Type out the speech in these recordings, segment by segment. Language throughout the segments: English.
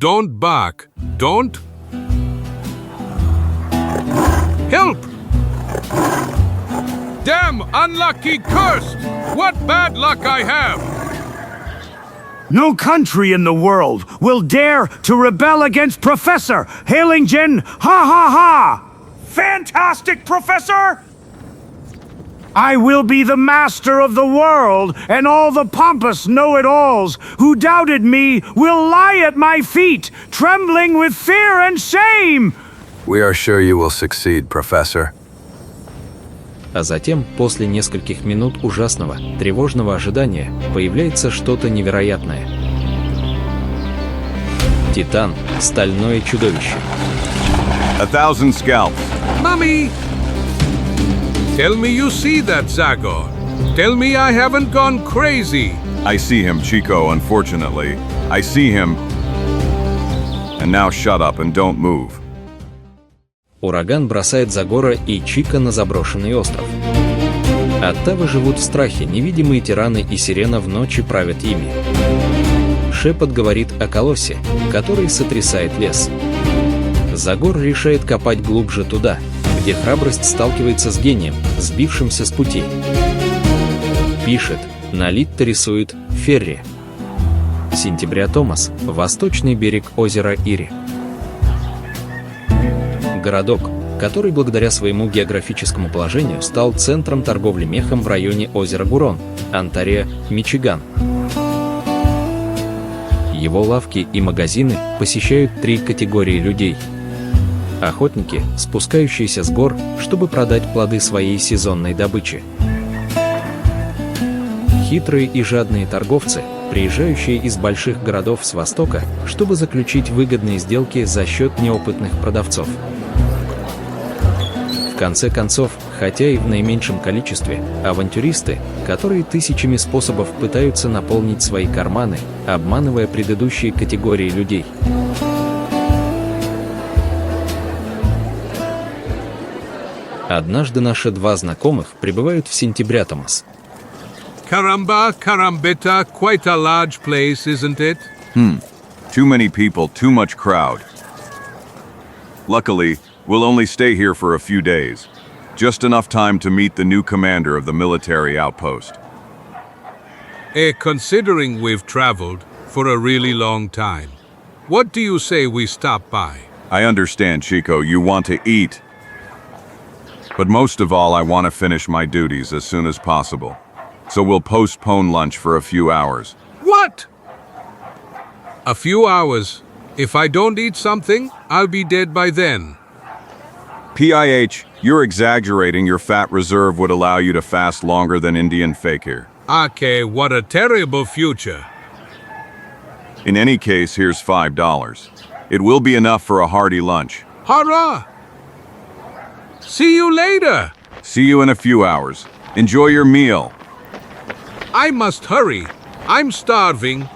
don't bark. Don't. Help! Damn unlucky cursed! What bad luck I have! No country in the world will dare to rebel against Professor Hailingen. Ha ha ha! Fantastic, Professor! I will be the master of the world, and all the pompous know-it-alls who doubted me will lie at my feet, trembling with fear and shame. We are sure you will succeed, Professor. А затем, после нескольких минут ужасного, тревожного ожидания, появляется что-то невероятное. Титан, стальное чудовище. 1,000 scalps. Mummy! Tell me you see that, Zagor. Tell me I haven't gone crazy. I see him, Chico, unfortunately. I see him. And now shut up and don't move. Ураган бросает Загора и Чико на заброшенный остров. ОТТАВы живут в страхе, невидимые тираны и сирена в ночи правят ими. Шепот говорит о колоссе, который сотрясает лес. Загор решает копать глубже туда, где храбрость сталкивается с гением, сбившимся с пути. Пишет, на литте рисует Ферри. Сентября Томас, восточный берег озера Ири. Городок, который благодаря своему географическому положению стал центром торговли мехом в районе озера Гурон, Онтарио, Мичиган. Его лавки и магазины посещают 3 категории людей. Охотники, спускающиеся с гор, чтобы продать плоды своей сезонной добычи. Хитрые и жадные торговцы, приезжающие из больших городов с востока, чтобы заключить выгодные сделки за счет неопытных продавцов. В конце концов, хотя и в наименьшем количестве, авантюристы, которые тысячами способов пытаются наполнить свои карманы, обманывая предыдущие категории людей. Однажды наши 2 знакомых прибывают в сентября Томас. Caramba, Carambita, quite a large place, isn't it? Too many people, too much crowd. Luckily, we'll only stay here for a few days. Just enough time to meet the new commander of the military outpost. Considering we've traveled for a really long time, what do you say we stop by? I understand, Chico, you want to eat. But most of all, I want to finish my duties as soon as possible. So we'll postpone lunch for a few hours. What? A few hours? If I don't eat something, I'll be dead by then. PIH, you're exaggerating. Your fat reserve would allow you to fast longer than Indian fakir. Okay, what a terrible future. In any case, here's $5. It will be enough for a hearty lunch. Hurrah! See you later. See you in a few hours. Enjoy your meal. I must hurry. I'm starving.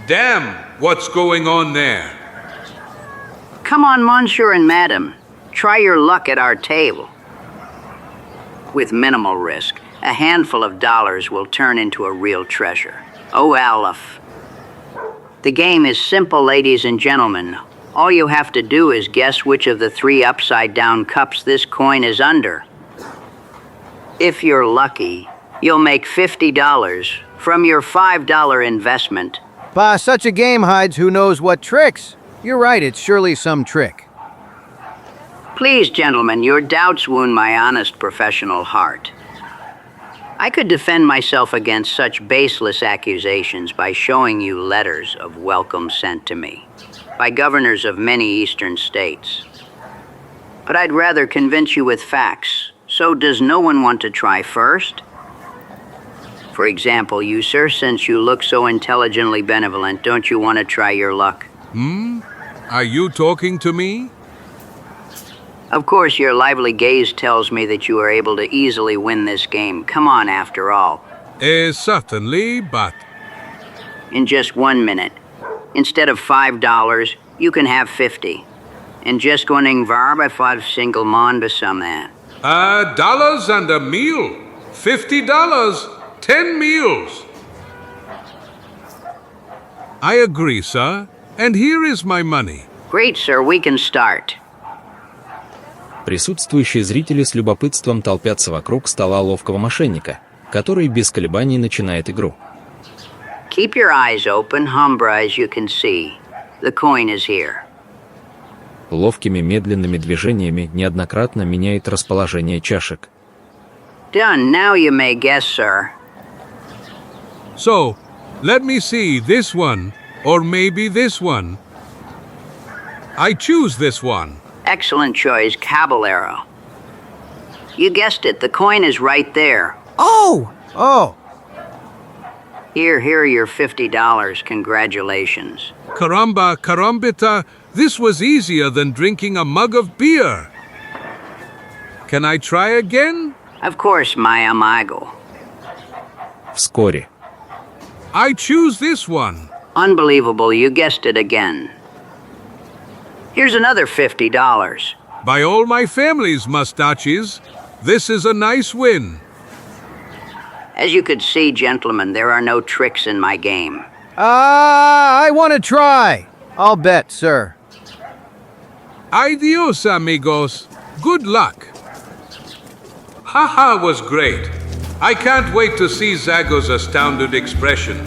Damn, what's going on there? Come on, Monsieur and Madam. Try your luck at our table. With minimal risk, a handful of dollars will turn into a real treasure. Oh, Aleph. The game is simple, ladies and gentlemen. All you have to do is guess which of the 3 upside-down cups this coin is under. If you're lucky, you'll make $50 from your $5 investment. Bah, such a game hides who knows what tricks. You're right, it's surely some trick. Please, gentlemen, your doubts wound my honest professional heart. I could defend myself against such baseless accusations by showing you letters of welcome sent to me by governors of many eastern states. But I'd rather convince you with facts. So does no one want to try first? For example, you, sir, since you look so intelligently benevolent, don't you want to try your luck? Are you talking to me? Of course, your lively gaze tells me that you are able to easily win this game. Come on, after all. Certainly, but... In just 1 minute. Instead of $5, you can have 50. En just koning varbe for single man besamne. $1 and a meal. $50, 10 meals. I agree, sir. and here is my money. Great, sir. We can start. Присутствующие зрители с любопытством толпятся вокруг стола ловкого мошенника, который без колебаний начинает игру. Keep your eyes open, Humbra, as you can see. The coin is here. Ловкими медленными движениями неоднократно меняет расположение чашек. Done. Now you may guess, sir. So, let me see this one, or maybe this one. I choose this one. Excellent choice, Caballero. You guessed it. The coin is right there. Oh! Here are your $50. Congratulations. Caramba, carambita, this was easier than drinking a mug of beer. Can I try again? Of course, my amigo. Вскоре. I choose this one. Unbelievable, you guessed it again. Here's another $50. By all my family's mustaches, this is a nice win. As you could see, gentlemen, there are no tricks in my game. I want to try. I'll bet, sir. Adios, amigos. Good luck. Haha was great. I can't wait to see Zagor's astounded expression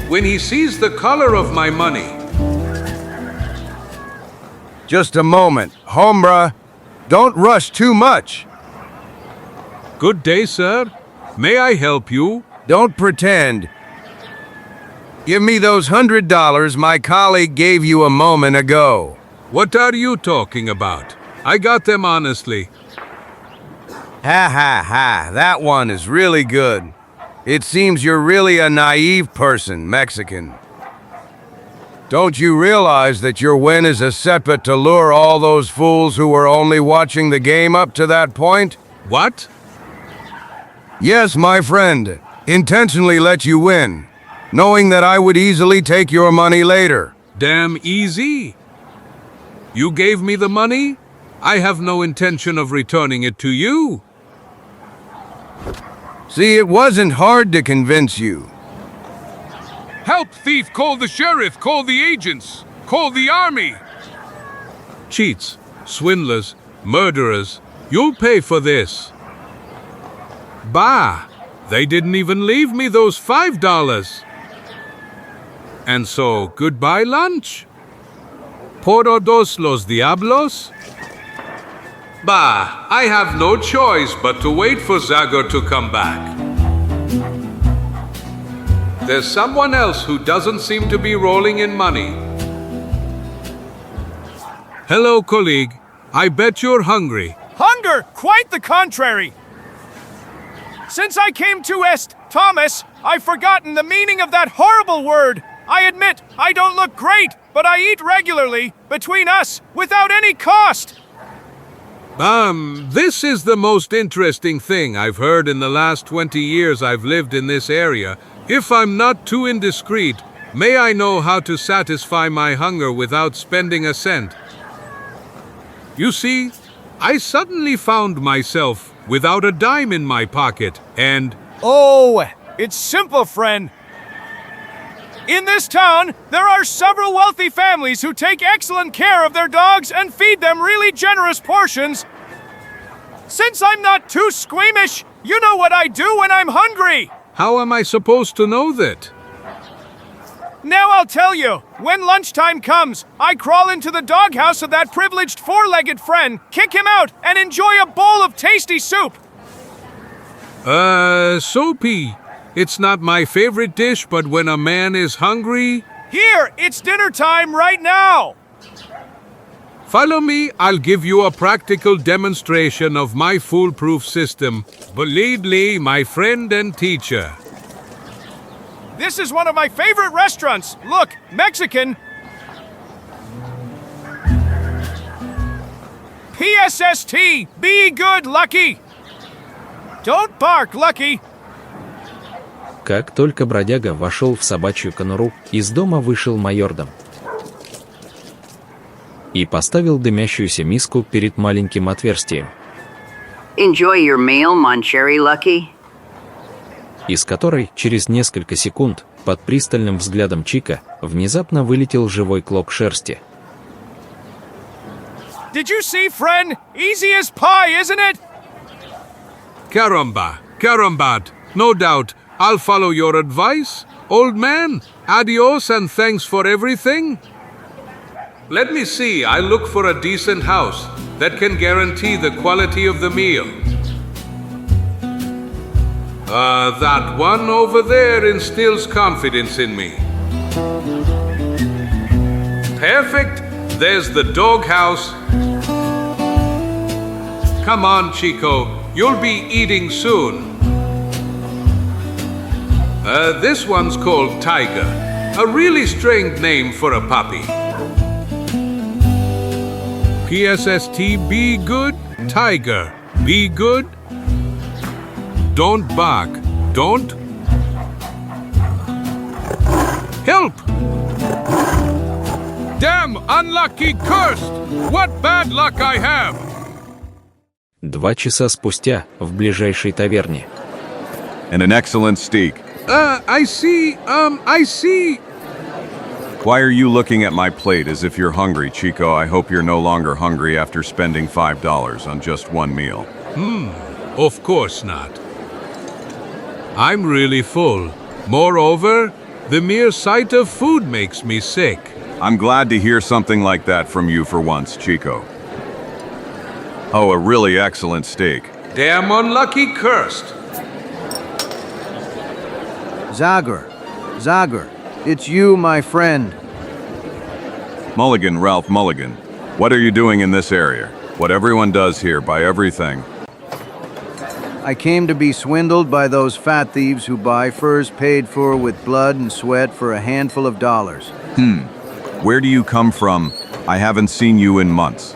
when he sees the color of my money. Just a moment. Hombre, don't rush too much. Good day, sir. May I help you? Don't pretend. Give me those $100 my colleague gave you a moment ago. What are you talking about? I got them honestly. Ha, that one is really good. It seems you're really a naive person, Mexican. Don't you realize that your win is a setback to lure all those fools who were only watching the game up to that point? What? Yes, my friend. Intentionally let you win, knowing that I would easily take your money later. Damn easy. You gave me the money? I have no intention of returning it to you. See, it wasn't hard to convince you. Help, thief! Call the sheriff! Call the agents! Call the army! Cheats, swindlers, murderers, you'll pay for this. Bah! They didn't even leave me those $5. And so, goodbye lunch? Por todos los diablos? Bah, I have no choice but to wait for Zagor to come back. There's someone else who doesn't seem to be rolling in money. Hello, colleague. I bet you're hungry. Hunger! Quite the contrary! Since I came to Thomas, I've forgotten the meaning of that horrible word. I admit, I don't look great, but I eat regularly, between us, without any cost. This is the most interesting thing I've heard in the last 20 years I've lived in this area. If I'm not too indiscreet, may I know how to satisfy my hunger without spending a cent? You see, I suddenly found myself without a dime in my pocket, and... Oh, it's simple, friend. In this town, there are several wealthy families who take excellent care of their dogs and feed them really generous portions. Since I'm not too squeamish, you know what I do when I'm hungry. How am I supposed to know that? Now I'll tell you. When lunchtime comes, I crawl into the doghouse of that privileged four-legged friend, kick him out, and enjoy a bowl of tasty soup. Soapy. It's not my favorite dish, but when a man is hungry... Here, it's dinner time right now. Follow me, I'll give you a practical demonstration of my foolproof system. Believe me, my friend and teacher. This is one of my favorite restaurants. Look, Mexican. PSST, be good, Lucky. Don't bark, Lucky. Как только бродяга вошел в собачью конуру, из дома вышел майордом и поставил дымящуюся миску перед маленьким отверстием, Enjoy your meal, Mon Cherry Lucky. из которой через несколько секунд Под пристальным взглядом Чика внезапно вылетел живой клок шерсти. Did you see, friend? Easy as pie, isn't it? Caramba, carambat. No doubt, I'll follow your advice. Old man, adios and thanks for everything. Let me see, I'll look for a decent house that can guarantee the quality of the meal. That one over there instills confidence in me. Perfect. There's the doghouse. Come on, Chico. You'll be eating soon. This one's called Tiger. A really strange name for a puppy. PSST, be good. Tiger, be good. Don't bark. Don't. Help! Damn, unlucky, cursed! What bad luck I have! 2 часа спустя в ближайшей таверне. And an excellent steak. I see. Why are you looking at my plate as if you're hungry, Chico? I hope you're no longer hungry after spending $5 on just one meal. Of course not. I'm really full. Moreover, the mere sight of food makes me sick. I'm glad to hear something like that from you for once, Chico. Oh, a really excellent steak. Damn unlucky, cursed. Zagor, it's you, my friend. Mulligan, Ralph Mulligan. What are you doing in this area? What everyone does here, buy everything. I came to be swindled by those fat thieves who buy furs paid for with blood and sweat for a handful of dollars. Where do you come from? I haven't seen you in months.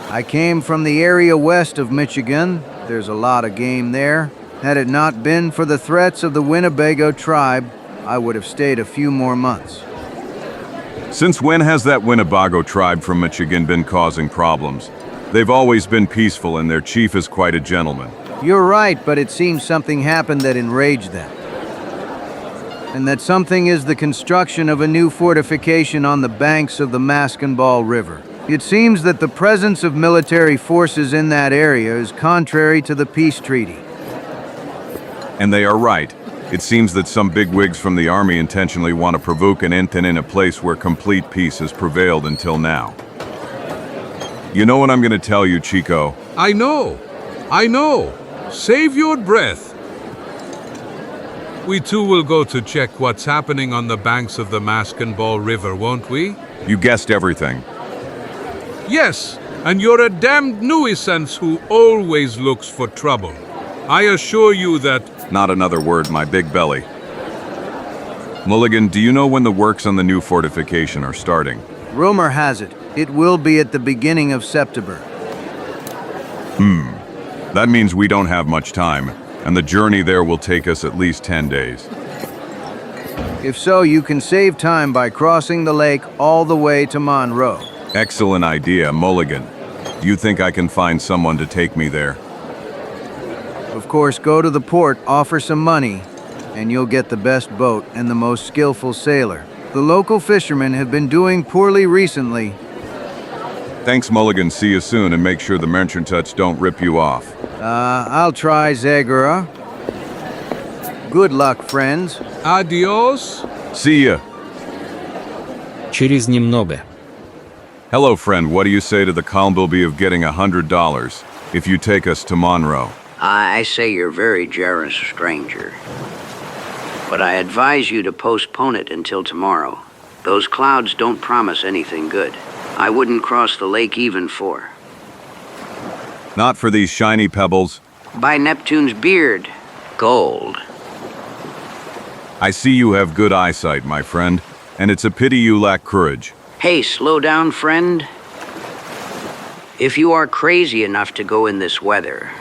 I came from the area west of Michigan. There's a lot of game there. Had it not been for the threats of the Winnebago tribe, I would have stayed a few more months. Since when has that Winnebago tribe from Michigan been causing problems? They've always been peaceful and their chief is quite a gentleman. You're right, but it seems something happened that enraged them. And that something is the construction of a new fortification on the banks of the Maskinball River. It seems that the presence of military forces in that area is contrary to the peace treaty. And they are right. It seems that some bigwigs from the army intentionally want to provoke an incident in a place where complete peace has prevailed until now. You know what I'm going to tell you, Chico? I know. Save your breath. We too will go to check what's happening on the banks of the Maskinball River, won't we? You guessed everything. Yes, and you're a damned nuisance who always looks for trouble. I assure you that... Not another word, my big belly. Mulligan, do you know when the works on the new fortification are starting? Rumor has it, it will be at the beginning of September. That means we don't have much time, and the journey there will take us at least 10 days. If so, you can save time by crossing the lake all the way to Monroe. Excellent idea, Mulligan. Do you think I can find someone to take me there? Of course, go to the port, offer some money, and you'll get the best boat and the most skillful sailor. The local fishermen have been doing poorly recently. Thanks, Mulligan. See you soon, and make sure the merchants don't rip you off. I'll try, Zagora. Good luck, friends. Adios. See ya. Через немного. Hello, friend. What do you say to the Columbilby of getting $100 if you take us to Monroe? I say you're very generous, stranger. But I advise you to postpone it until tomorrow. Those clouds don't promise anything good. I wouldn't cross the lake even for... Not for these shiny pebbles. By Neptune's beard, gold. I see you have good eyesight, my friend, and it's a pity you lack courage. Hey, slow down, friend. If you are crazy enough to go in this weather,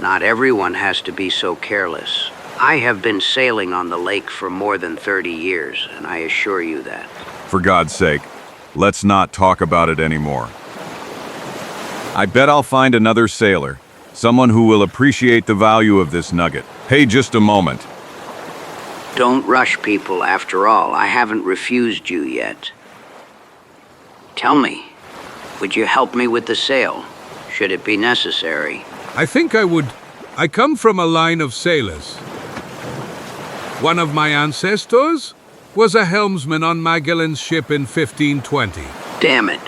not everyone has to be so careless. I have been sailing on the lake for more than 30 years, and I assure you that. For God's sake, let's not talk about it anymore. I bet I'll find another sailor, someone who will appreciate the value of this nugget. Hey, just a moment. Don't rush people, after all. I haven't refused you yet. Tell me, would you help me with the sale, should it be necessary? I think I would. I come from a line of sailors. One of my ancestors was a helmsman on Magellan's ship in 1520. Damn it.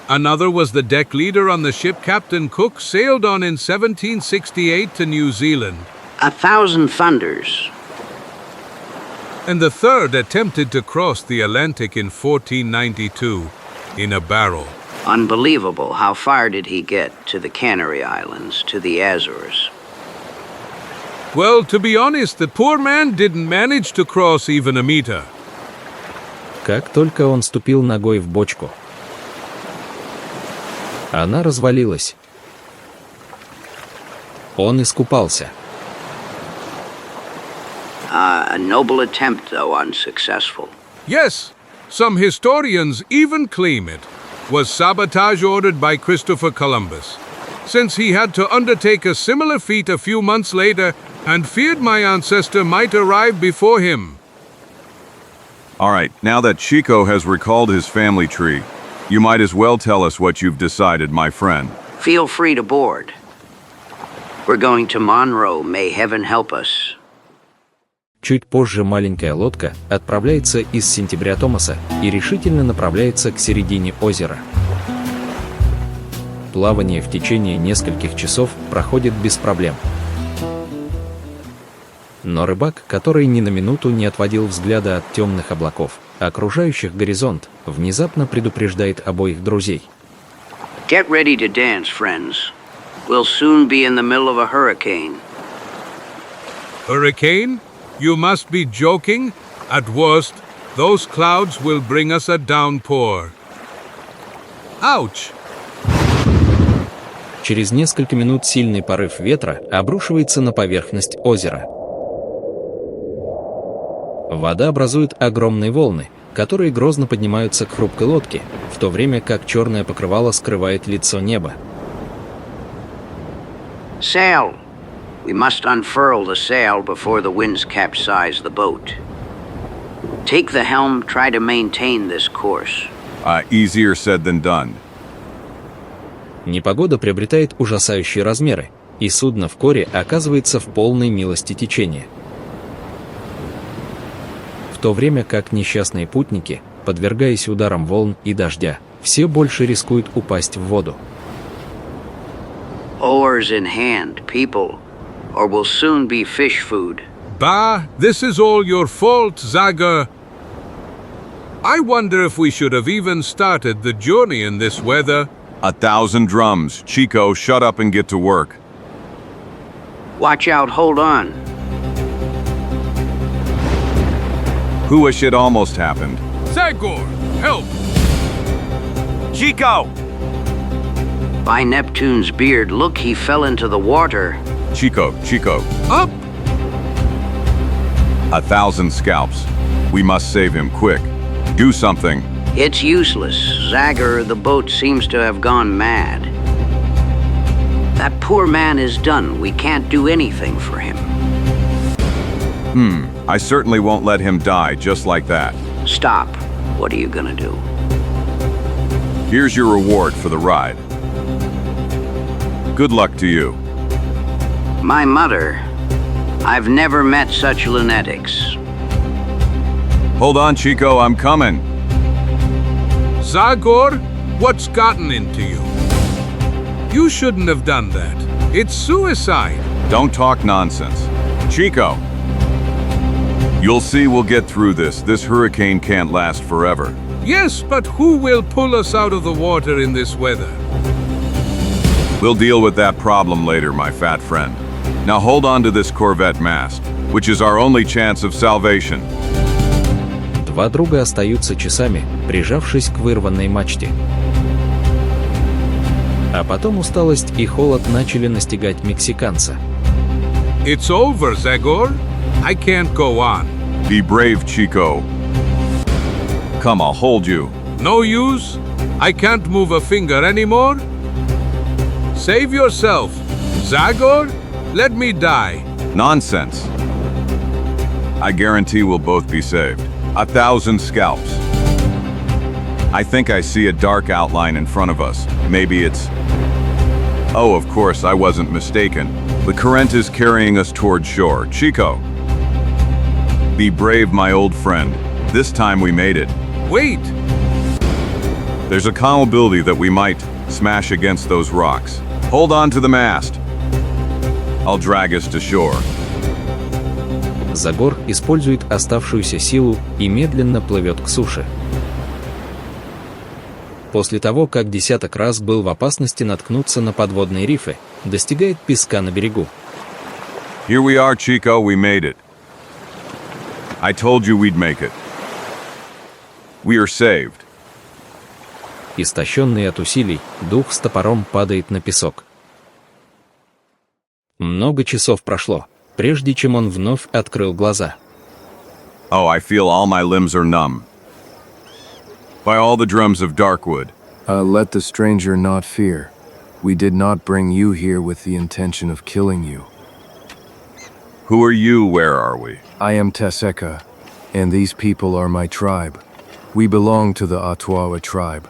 Another was the deck leader on the ship Captain Cook sailed on in 1768 to New Zealand. 1,000 thunders. And the third attempted to cross the Atlantic in 1492 in a barrel. Unbelievable. How far did he get? To the Canary Islands, to the Azores? Well, to be honest, the poor man didn't manage to cross even a meter. Как только он ступил ногой в бочку, она развалилась. Он искупался. A noble attempt, though unsuccessful. Yes, some historians even claim it was sabotage ordered by Christopher Columbus, since he had to undertake a similar feat a few months later and feared my ancestor might arrive before him. Alright, now that Chico has recalled his family tree, you might as well tell us what you've decided, my friend. Feel free to board. We're going to Monroe, may heaven help us. Чуть позже маленькая лодка отправляется из сентября Томаса и решительно направляется к середине озера. Плавание в течение нескольких часов проходит без проблем. Но рыбак, который ни на минуту не отводил взгляда от темных облаков, окружающих горизонт, внезапно предупреждает обоих друзей. Get ready to dance, friends. We'll soon be in the middle of a hurricane. Hurricane? You must be joking. At worst, those clouds will bring us a downpour. Ouch! Через несколько минут сильный порыв ветра обрушивается на поверхность озера. Вода образует огромные волны, которые грозно поднимаются к хрупкой лодке, в то время как черное покрывало скрывает лицо неба. Sail! We must unfurl the sail before the winds capsize the boat. Take the helm, try to maintain this course. Easier said than done. Непогода приобретает ужасающие размеры, и судно вскоре оказывается в полной милости течения. В то время как несчастные путники, подвергаясь ударам волн и дождя, все больше рискуют упасть в воду. Oars in hand, people, or we'll soon be fish food. Bah, this is all your fault, Zagor. I wonder if we should have even started the journey in this weather. 1,000 drums. Chico, shut up and get to work. Watch out, hold on. Wish it almost happened. Zagor, help! Chico! By Neptune's beard, look, he fell into the water. Chico, Up! 1,000 scalps. We must save him quick. Do something. It's useless. Zagor, the boat seems to have gone mad. That poor man is done. We can't do anything for him. I certainly won't let him die just like that. Stop. What are you gonna do? Here's your reward for the ride. Good luck to you. My mother. I've never met such lunatics. Hold on, Chico, I'm coming. Zagor, what's gotten into you? You shouldn't have done that. It's suicide. Don't talk nonsense. Chico! You'll see we'll get through this. This hurricane can't last forever. Yes, but who will pull us out of the water in this weather? We'll deal with that problem later, my fat friend. Now hold on to this Corvette mast, which is our only chance of salvation. Два друга остаются часами, прижавшись к вырванной мачте. А потом усталость и холод начали настигать мексиканца. It's over, Zagor. I can't go on. Be brave, Chico. Come, I'll hold you. No use? I can't move a finger anymore? Save yourself. Zagor, let me die. Nonsense. I guarantee we'll both be saved. 1,000 scalps. I think I see a dark outline in front of us. Maybe it's... Oh, of course, I wasn't mistaken. The current is carrying us toward shore. Chico. Be brave, my old friend. This time we made it. Wait! There's a probability that we might smash against those rocks. Hold on to the mast. I'll drag us to shore. Загор использует оставшуюся силу и медленно плывет к суше. После того, как десяток раз был в опасности наткнуться на подводные рифы, достигает песка на берегу. Here we are, Chico, we made it. I told you we'd make it. We are saved. Истощенный от усилий, дух с топором падает на песок. Много часов прошло, прежде чем он вновь открыл глаза. Oh, I feel all my limbs are numb. By all the drums of Darkwood. Let the stranger not fear. We did not bring you here with the intention of killing you. Who are you? Where are we? I am Teseka, and these people are my tribe. We belong to the Ottawa tribe.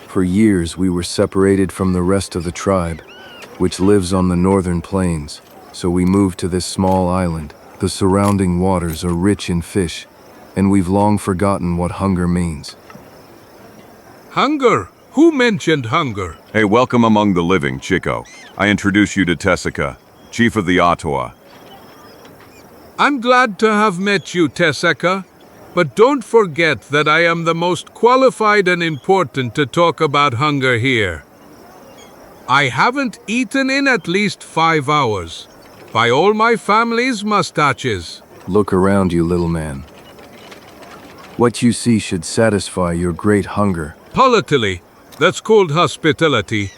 For years we were separated from the rest of the tribe, which lives on the northern plains, so we moved to this small island. The surrounding waters are rich in fish, and we've long forgotten what hunger means. Hunger? Who mentioned hunger? Hey, welcome among the living, Chico. I introduce you to Tessica, chief of the Ottawa. I'm glad to have met you, Tessica, but don't forget that I am the most qualified and important to talk about hunger here. I haven't eaten in at least 5 hours, by all my family's mustaches. Look around you, little man. What you see should satisfy your great hunger. Politically, that's called hospitality.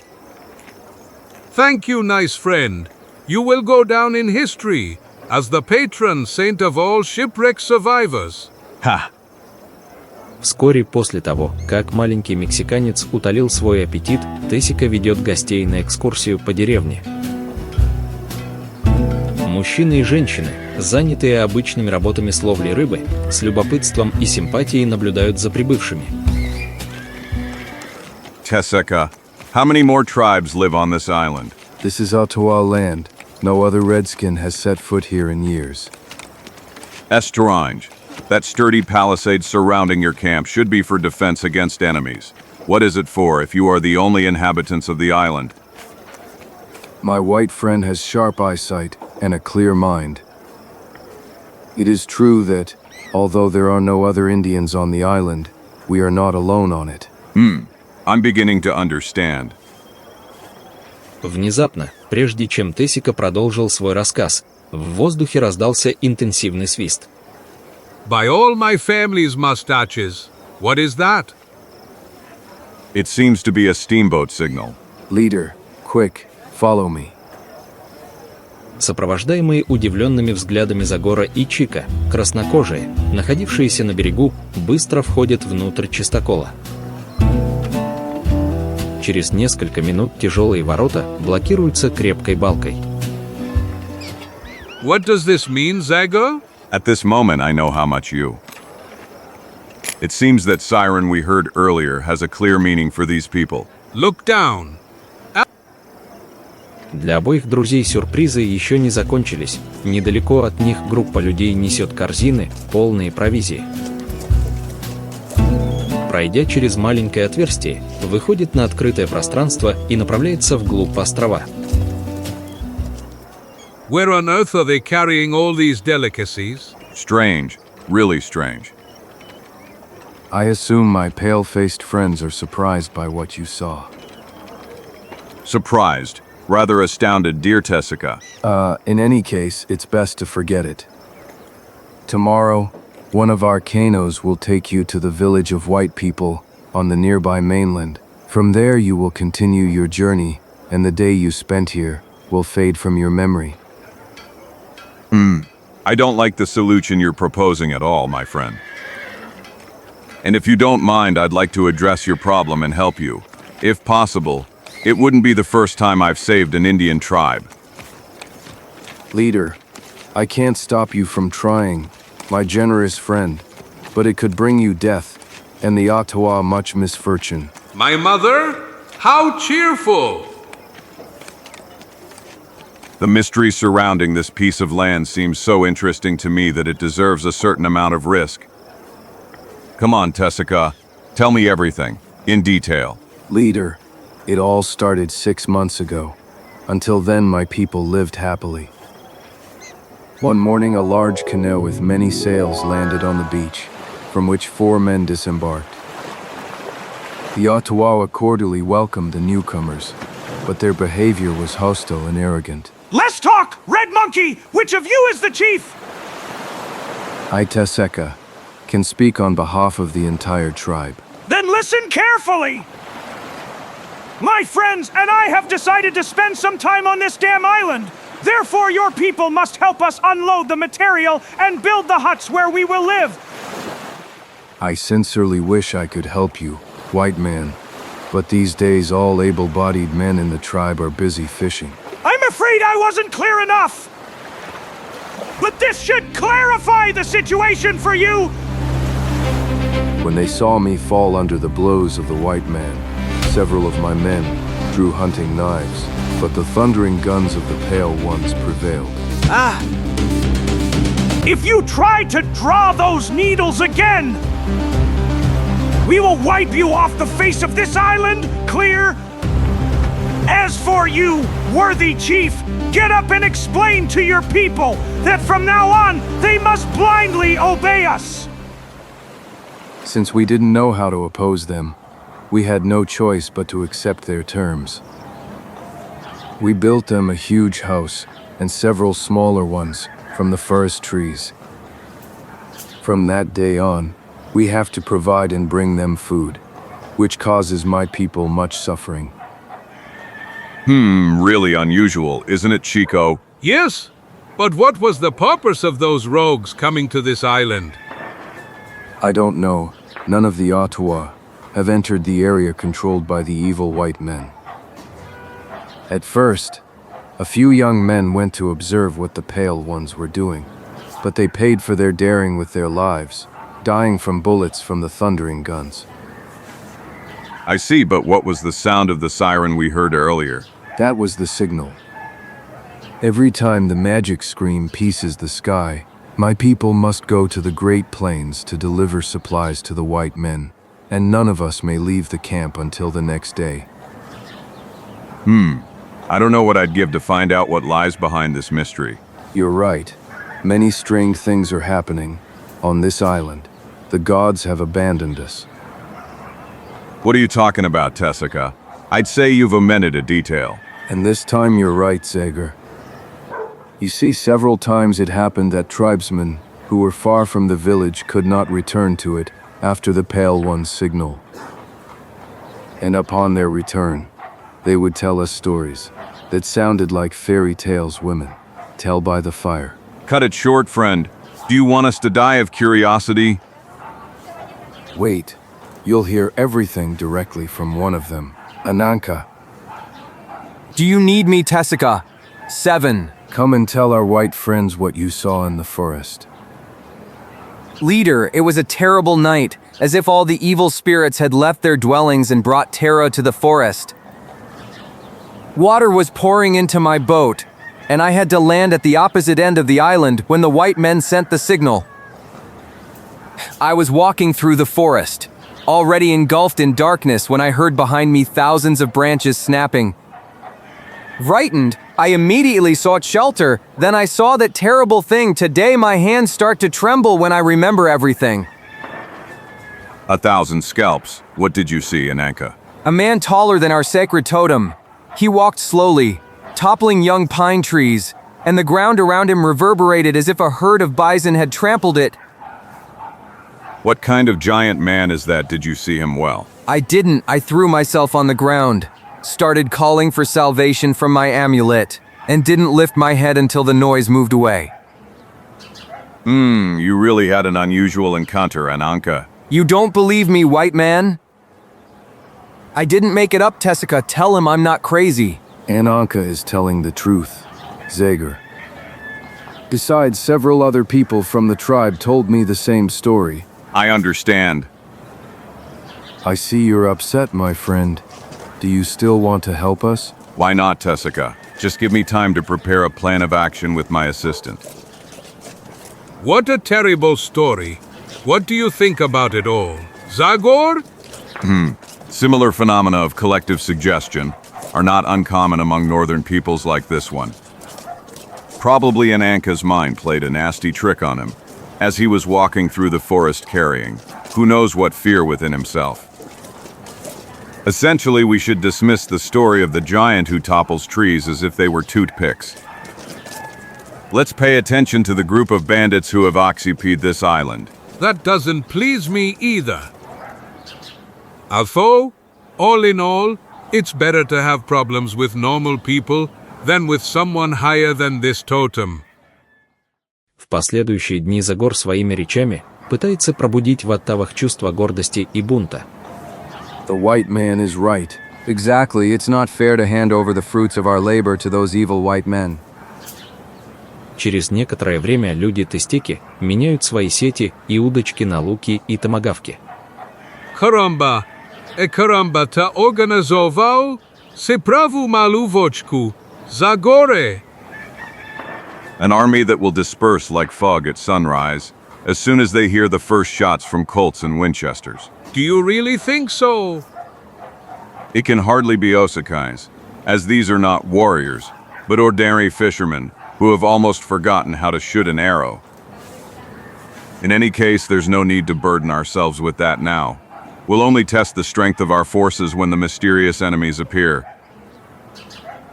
Thank you, nice friend. You will go down in history as the patron saint of all shipwreck survivors. Ha! Вскоре после того, как маленький мексиканец утолил свой аппетит, Тесика ведет гостей на экскурсию по деревне. Мужчины и женщины, занятые обычными работами с ловлей рыбы, с любопытством и симпатией наблюдают за прибывшими. Tessica, how many more tribes live on this island? This is Ottawa land. No other redskin has set foot here in years. Estrange. That sturdy palisade surrounding your camp should be for defense against enemies. What is it for if you are the only inhabitants of the island? My white friend has sharp eyesight and a clear mind. It is true that, although there are no other Indians on the island, we are not alone on it. I'm beginning to understand. Внезапно, прежде чем Тесика продолжил свой рассказ, в воздухе раздался интенсивный свист. By all my family's mustaches. What is that? It seems to be a steamboat signal. Leader, quick, follow me. Сопровождаемые удивленными взглядами Загора и Чика, краснокожие, находившиеся на берегу, быстро входят внутрь чистокола. Через несколько минут тяжелые ворота блокируются крепкой балкой. What does this mean, Zagor? At this moment, I know how much you. It seems that siren we heard earlier has a clear meaning for these people. Look down. Для обоих друзей сюрпризы еще не закончились. Недалеко от них группа людей несет корзины, полные провизии. Пройдя через маленькое отверстие, выходит на открытое пространство и направляется вглубь острова. Where on earth are they carrying all these delicacies? Strange, really strange. I assume my pale-faced friends are surprised by what you saw. Surprised, rather astounded, dear Tessica. In any case, it's best to forget it. Tomorrow, one of our canoes will take you to the village of white people on the nearby mainland. From there you will continue your journey, and the day you spent here will fade from your memory. I don't like the solution you're proposing at all, my friend. And if you don't mind, I'd like to address your problem and help you. If possible, it wouldn't be the first time I've saved an Indian tribe. Leader, I can't stop you from trying, my generous friend, but it could bring you death, and the Ottawa much misfortune. My mother? How cheerful! The mystery surrounding this piece of land seems so interesting to me that it deserves a certain amount of risk. Come on, Tessica. Tell me everything, in detail. Leader, it all started 6 months ago. Until then, my people lived happily. One morning, a large canoe with many sails landed on the beach, from which 4 men disembarked. The Ottawa cordially welcomed the newcomers, but their behavior was hostile and arrogant. Let's talk! Red Monkey, which of you is the chief? I, Tessica, can speak on behalf of the entire tribe. Then listen carefully! My friends and I have decided to spend some time on this damn island. Therefore, your people must help us unload the material and build the huts where we will live. I sincerely wish I could help you, white man, but these days all able-bodied men in the tribe are busy fishing. I'm afraid I wasn't clear enough. But this should clarify the situation for you. When they saw me fall under the blows of the white man, several of my men drew hunting knives, but the thundering guns of the pale ones prevailed. If you try to draw those needles again, we will wipe you off the face of this island, clear? As for you, worthy chief, get up and explain to your people that from now on, they must blindly obey us. Since we didn't know how to oppose them, we had no choice but to accept their terms. We built them a huge house and several smaller ones from the forest trees. From that day on, we have to provide and bring them food, which causes my people much suffering. Really unusual, isn't it, Chico? Yes, but what was the purpose of those rogues coming to this island? I don't know. None of the Ottawa have entered the area controlled by the evil white men. At first, a few young men went to observe what the pale ones were doing, but they paid for their daring with their lives, dying from bullets from the thundering guns. I see, but what was the sound of the siren we heard earlier? That was the signal. Every time the magic scream pieces the sky, my people must go to the Great Plains to deliver supplies to the white men, and none of us may leave the camp until the next day. I don't know what I'd give to find out what lies behind this mystery. You're right. Many strange things are happening. On this island, the gods have abandoned us. What are you talking about, Tessica? I'd say you've omitted a detail. And this time you're right, Zagor. You see, several times it happened that tribesmen who were far from the village could not return to it after the Pale One's signal. And upon their return, they would tell us stories that sounded like fairy tales women tell by the fire. Cut it short, friend. Do you want us to die of curiosity? Wait, you'll hear everything directly from one of them. Ananka, Do you need me, Tessica? 7. come and tell our white friends what you saw in the forest. Leader, it was a terrible night, as if all the evil spirits had left their dwellings and brought terror to the forest. Water was pouring into my boat, and I had to land at the opposite end of the island when the white men sent the signal. I was walking through the forest, already engulfed in darkness when I heard behind me thousands of branches snapping. Frightened, I immediately sought shelter. Then I saw that terrible thing. Today my hands start to tremble when I remember everything. 1,000 scalps. What did you see, Ananka? A man taller than our sacred totem. He walked slowly, toppling young pine trees, and the ground around him reverberated as if a herd of bison had trampled it. What kind of giant man is that? Did you see him well? I didn't. I threw myself on the ground, started calling for salvation from my amulet, and didn't lift my head until the noise moved away. You really had an unusual encounter, Ananka. You don't believe me, white man? I didn't make it up, Tessica. Tell him I'm not crazy. Ananka is telling the truth, Zagor. Besides, several other people from the tribe told me the same story. I understand. I see you're upset, my friend. Do you still want to help us? Why not, Tessica? Just give me time to prepare a plan of action with my assistant. What a terrible story. What do you think about it all? Zagor? Similar phenomena of collective suggestion are not uncommon among northern peoples like this one. Probably an Anka's mind played a nasty trick on him, as he was walking through the forest carrying who knows what fear within himself. Essentially, we should dismiss the story of the giant who topples trees as if they were toothpicks. Let's pay attention to the group of bandits who have occupied this island. That doesn't please me either. Although, all in all, it's better to have problems with normal people than with someone higher than this totem. В последующие дни Загор своими речами пытается пробудить в Оттавах чувство гордости и бунта. The white man is right. Exactly, it's not fair to hand over the fruits of our labor to those evil white men. Через некоторое время люди-тестики меняют свои сети и удочки на луки и томагавки. Caramba, caramba ta organizował se prawu maluvoczku, Zagore. An army that will disperse like fog at sunrise as soon as they hear the first shots from Colts and Winchesters. Do you really think so? It can hardly be Osakais, as these are not warriors, but ordinary fishermen who have almost forgotten how to shoot an arrow. In any case, there's no need to burden ourselves with that now. We'll only test the strength of our forces when the mysterious enemies appear.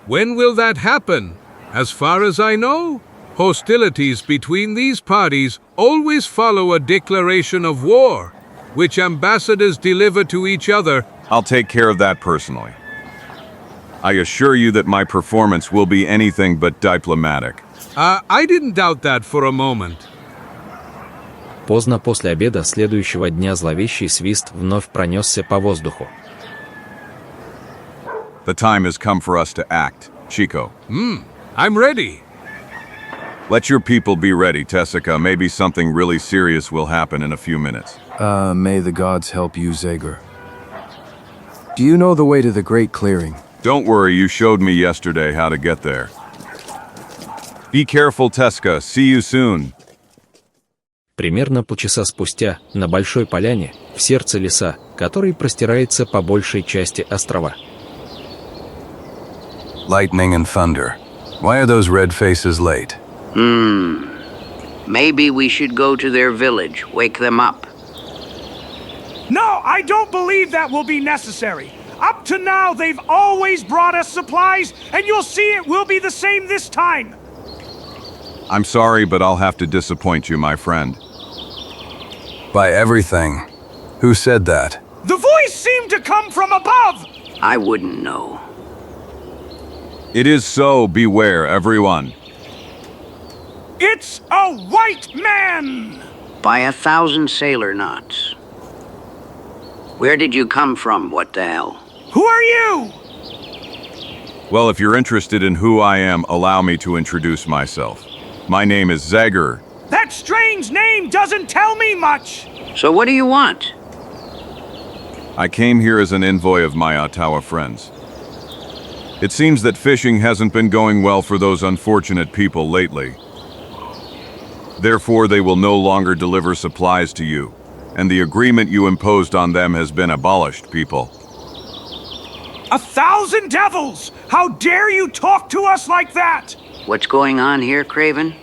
When will that happen? As far as I know, hostilities between these parties always follow a declaration of war, which ambassadors deliver to each other. I'll take care of that personally. I assure you that my performance will be anything but diplomatic. I didn't doubt that for a moment. Поздно после обеда следующего дня зловещий свист вновь пронесся по воздуху. The time has come for us to act, Chico. I'm ready. Let your people be ready, Tessica. Maybe something really serious will happen in a few minutes. May the gods help you, Zagor. Do you know the way to the Great Clearing? Don't worry, you showed me yesterday how to get there. Be careful, Tessica. See you soon. Примерно полчаса спустя, на большой поляне, в сердце леса, который простирается по большей части острова. Lightning and thunder. Why are those red faces late? Maybe we should go to their village, wake them up. No, I don't believe that will be necessary. Up to now, they've always brought us supplies, and you'll see it will be the same this time. I'm sorry, but I'll have to disappoint you, my friend. By everything. Who said that? The voice seemed to come from above. I wouldn't know. It is so. Beware, everyone. It's a white man! By 1,000 sailor knots. Where did you come from, what the hell? Who are you? Well, if you're interested in who I am, allow me to introduce myself. My name is Zagor. That strange name doesn't tell me much. So what do you want? I came here as an envoy of my Ottawa friends. It seems that fishing hasn't been going well for those unfortunate people lately. Therefore, they will no longer deliver supplies to you, and the agreement you imposed on them has been abolished, people. 1,000 devils! How dare you talk to us like that? What's going on here, Craven?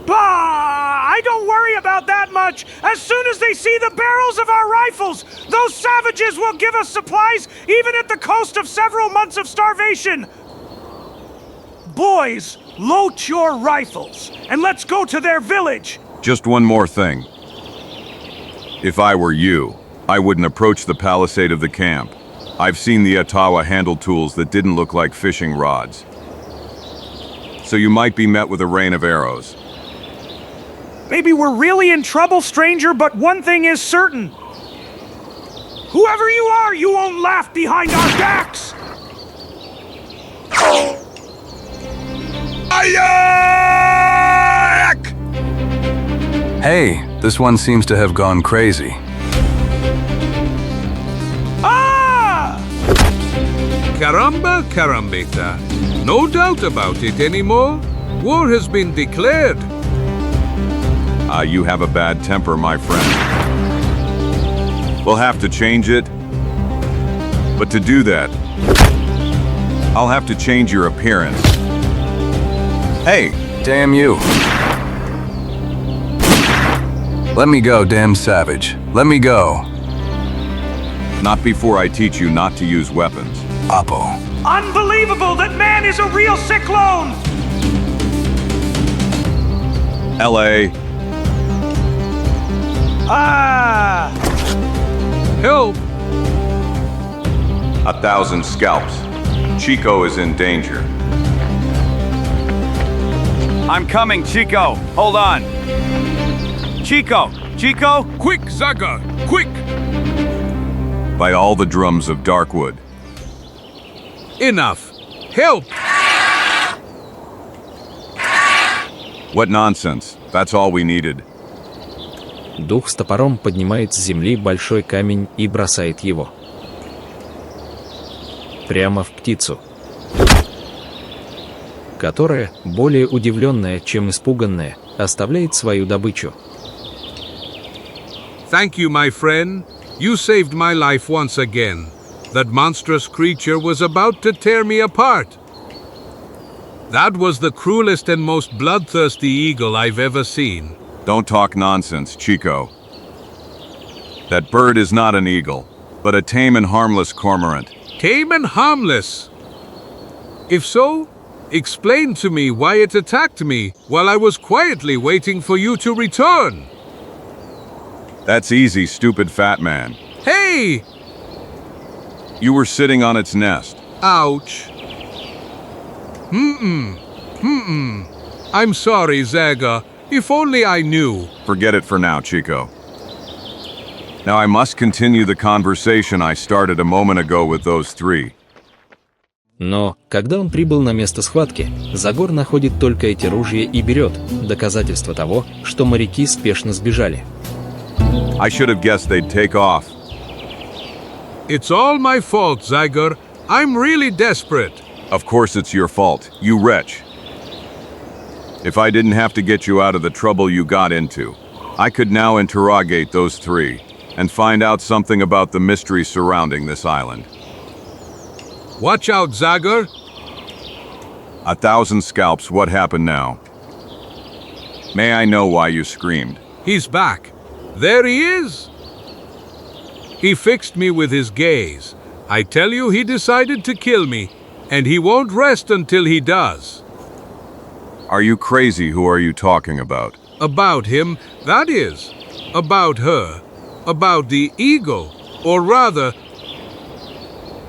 Bah! I don't worry about that much. As soon as they see the barrels of our rifles, those savages will give us supplies even at the cost of several months of starvation. Boys, load your rifles, and let's go to their village. Just one more thing. If I were you, I wouldn't approach the palisade of the camp. I've seen the Ottawa handle tools that didn't look like fishing rods. So you might be met with a rain of arrows. Maybe we're really in trouble, stranger, but one thing is certain. Whoever you are, you won't laugh behind our backs! Fire! Hey, this one seems to have gone crazy. Ah! Caramba, carambita. No doubt about it anymore. War has been declared. You have a bad temper, my friend. We'll have to change it. But to do that, I'll have to change your appearance. Hey! Damn you. Let me go, damn savage. Let me go. Not before I teach you not to use weapons. Apo. Unbelievable that man is a real cyclone! LA, Ah! Help! 1,000 scalps. Chico is in danger. I'm coming, Chico. Hold on. Chico! Chico! Quick, Zagor! Quick! By all the drums of Darkwood. Enough! Help! What nonsense. That's all we needed. Дух с топором поднимает с земли большой камень и бросает его. Прямо в птицу, которая, более удивленная, чем испуганная, оставляет свою добычу. Thank you, my friend. You saved my life once again. That monstrous creature was about to tear me apart. That was the cruelest and most bloodthirsty eagle I've ever seen. Don't talk nonsense, Chico. That bird is not an eagle, but a tame and harmless cormorant. Tame and harmless. If so, explain to me why it attacked me while I was quietly waiting for you to return. That's easy, stupid fat man. Hey! You were sitting on its nest. Ouch. I'm sorry, Zagor. If only I knew. Forget it for now, Chico. Now I must continue the conversation I started a moment ago with those three. Но, когда он прибыл на место схватки, Загор находит только эти ружья и берет доказательство того, что моряки спешно сбежали. I should have guessed they'd take off. It's all my fault, Zagor. I'm really desperate. Of course it's your fault, you wretch. If I didn't have to get you out of the trouble you got into, I could now interrogate those three and find out something about the mystery surrounding this island. Watch out, Zagor. 1,000 scalps, what happened now? May I know why you screamed? He's back. There he is. He fixed me with his gaze. I tell you, he decided to kill me, and he won't rest until he does. Are you crazy? Who are you talking about? About him, that is. About her. About the eagle. Or rather,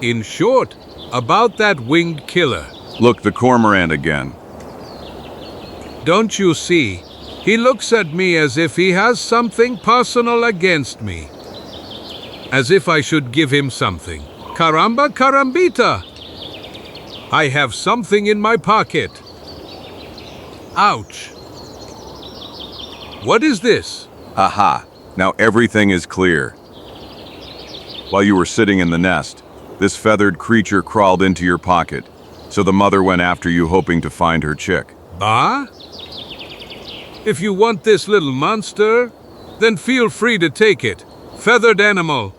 in short, about that winged killer. Look, the cormorant again. Don't you see? He looks at me as if he has something personal against me. As if I should give him something. Caramba, carambita! I have something in my pocket. Ouch. What is this? Aha! Now everything is clear. While you were sitting in the nest, this feathered creature crawled into your pocket, so the mother went after you hoping to find her chick. Bah? If you want this little monster, then feel free to take it. Feathered animal.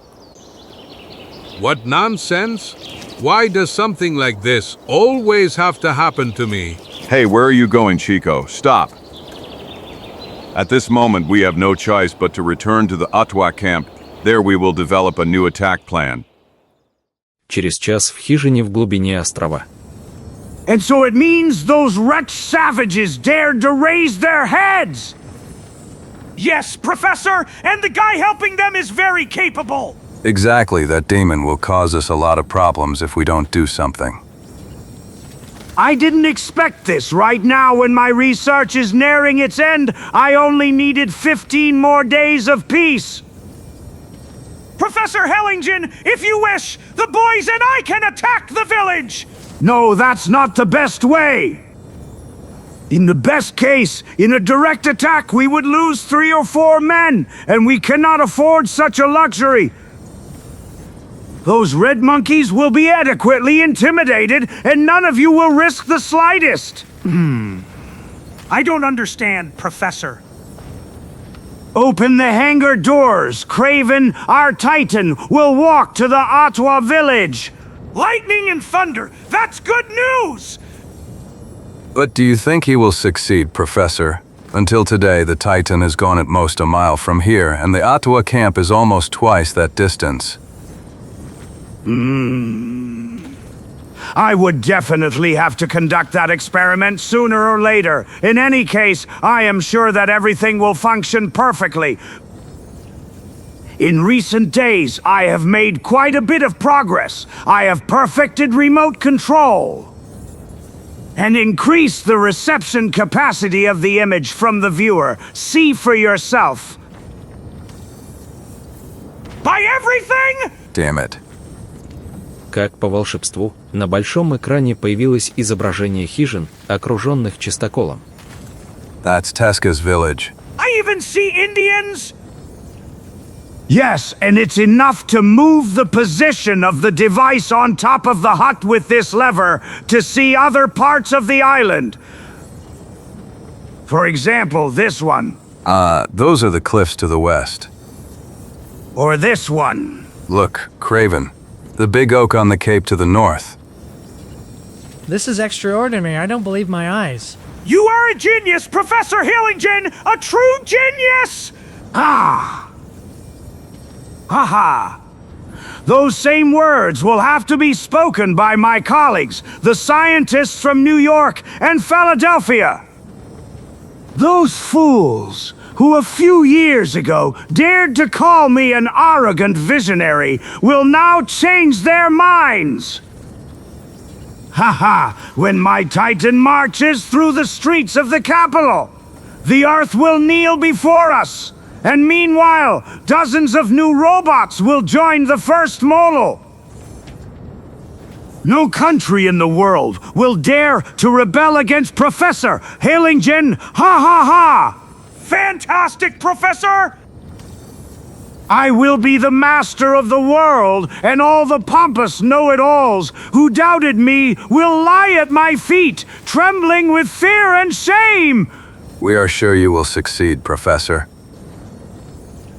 What nonsense? Why does something like this always have to happen to me? Hey, where are you going, Chico? Stop! At this moment, we have no choice but to return to the Ottawa camp. There we will develop a new attack plan. Через час в хижине в глубине острова. And so it means those wretched savages dared to raise their heads! Yes, Professor, and the guy helping them is very capable! Exactly, that demon will cause us a lot of problems if we don't do something. I didn't expect this. Right now, when my research is nearing its end, I only needed 15 more days of peace. Professor Hellingen, if you wish, the boys and I can attack the village! No, that's not the best way! In the best case, in a direct attack, we would lose 3 or 4 men, and we cannot afford such a luxury. Those red monkeys will be adequately intimidated, and none of you will risk the slightest. I don't understand, Professor. Open the hangar doors. Craven, our Titan, will walk to the Ottawa village. Lightning and thunder! That's good news! But do you think he will succeed, Professor? Until today, the Titan has gone at most a mile from here, and the Ottawa camp is almost twice that distance. I would definitely have to conduct that experiment sooner or later. In any case, I am sure that everything will function perfectly. In recent days, I have made quite a bit of progress. I have perfected remote control and increased the reception capacity of the image from the viewer. See for yourself. By everything? Damn it. Как по волшебству, на большом экране появилось изображение хижин, окруженных чистоколом. That's Teska's village. I even see Indians! Yes, and it's enough to move the position of the device on top of the hut with this lever to see other parts of the island. For example, this one. Those are the cliffs to the west. Or this one. Look, Craven. The big oak on the cape to the north. This is extraordinary. I don't believe my eyes. You are a genius, Professor Hillingen! A true genius! Ah! Haha! Those same words will have to be spoken by my colleagues, the scientists from New York and Philadelphia. Those fools who a few years ago dared to call me an arrogant visionary will now change their minds. Haha! When my Titan marches through the streets of the capital, the Earth will kneel before us. And meanwhile, dozens of new robots will join the first model. No country in the world will dare to rebel against Professor Hillingen. Ha ha ha! Fantastic, Professor! I will be the master of the world, and all the pompous know-it-alls who doubted me will lie at my feet, trembling with fear and shame. We are sure you will succeed, Professor.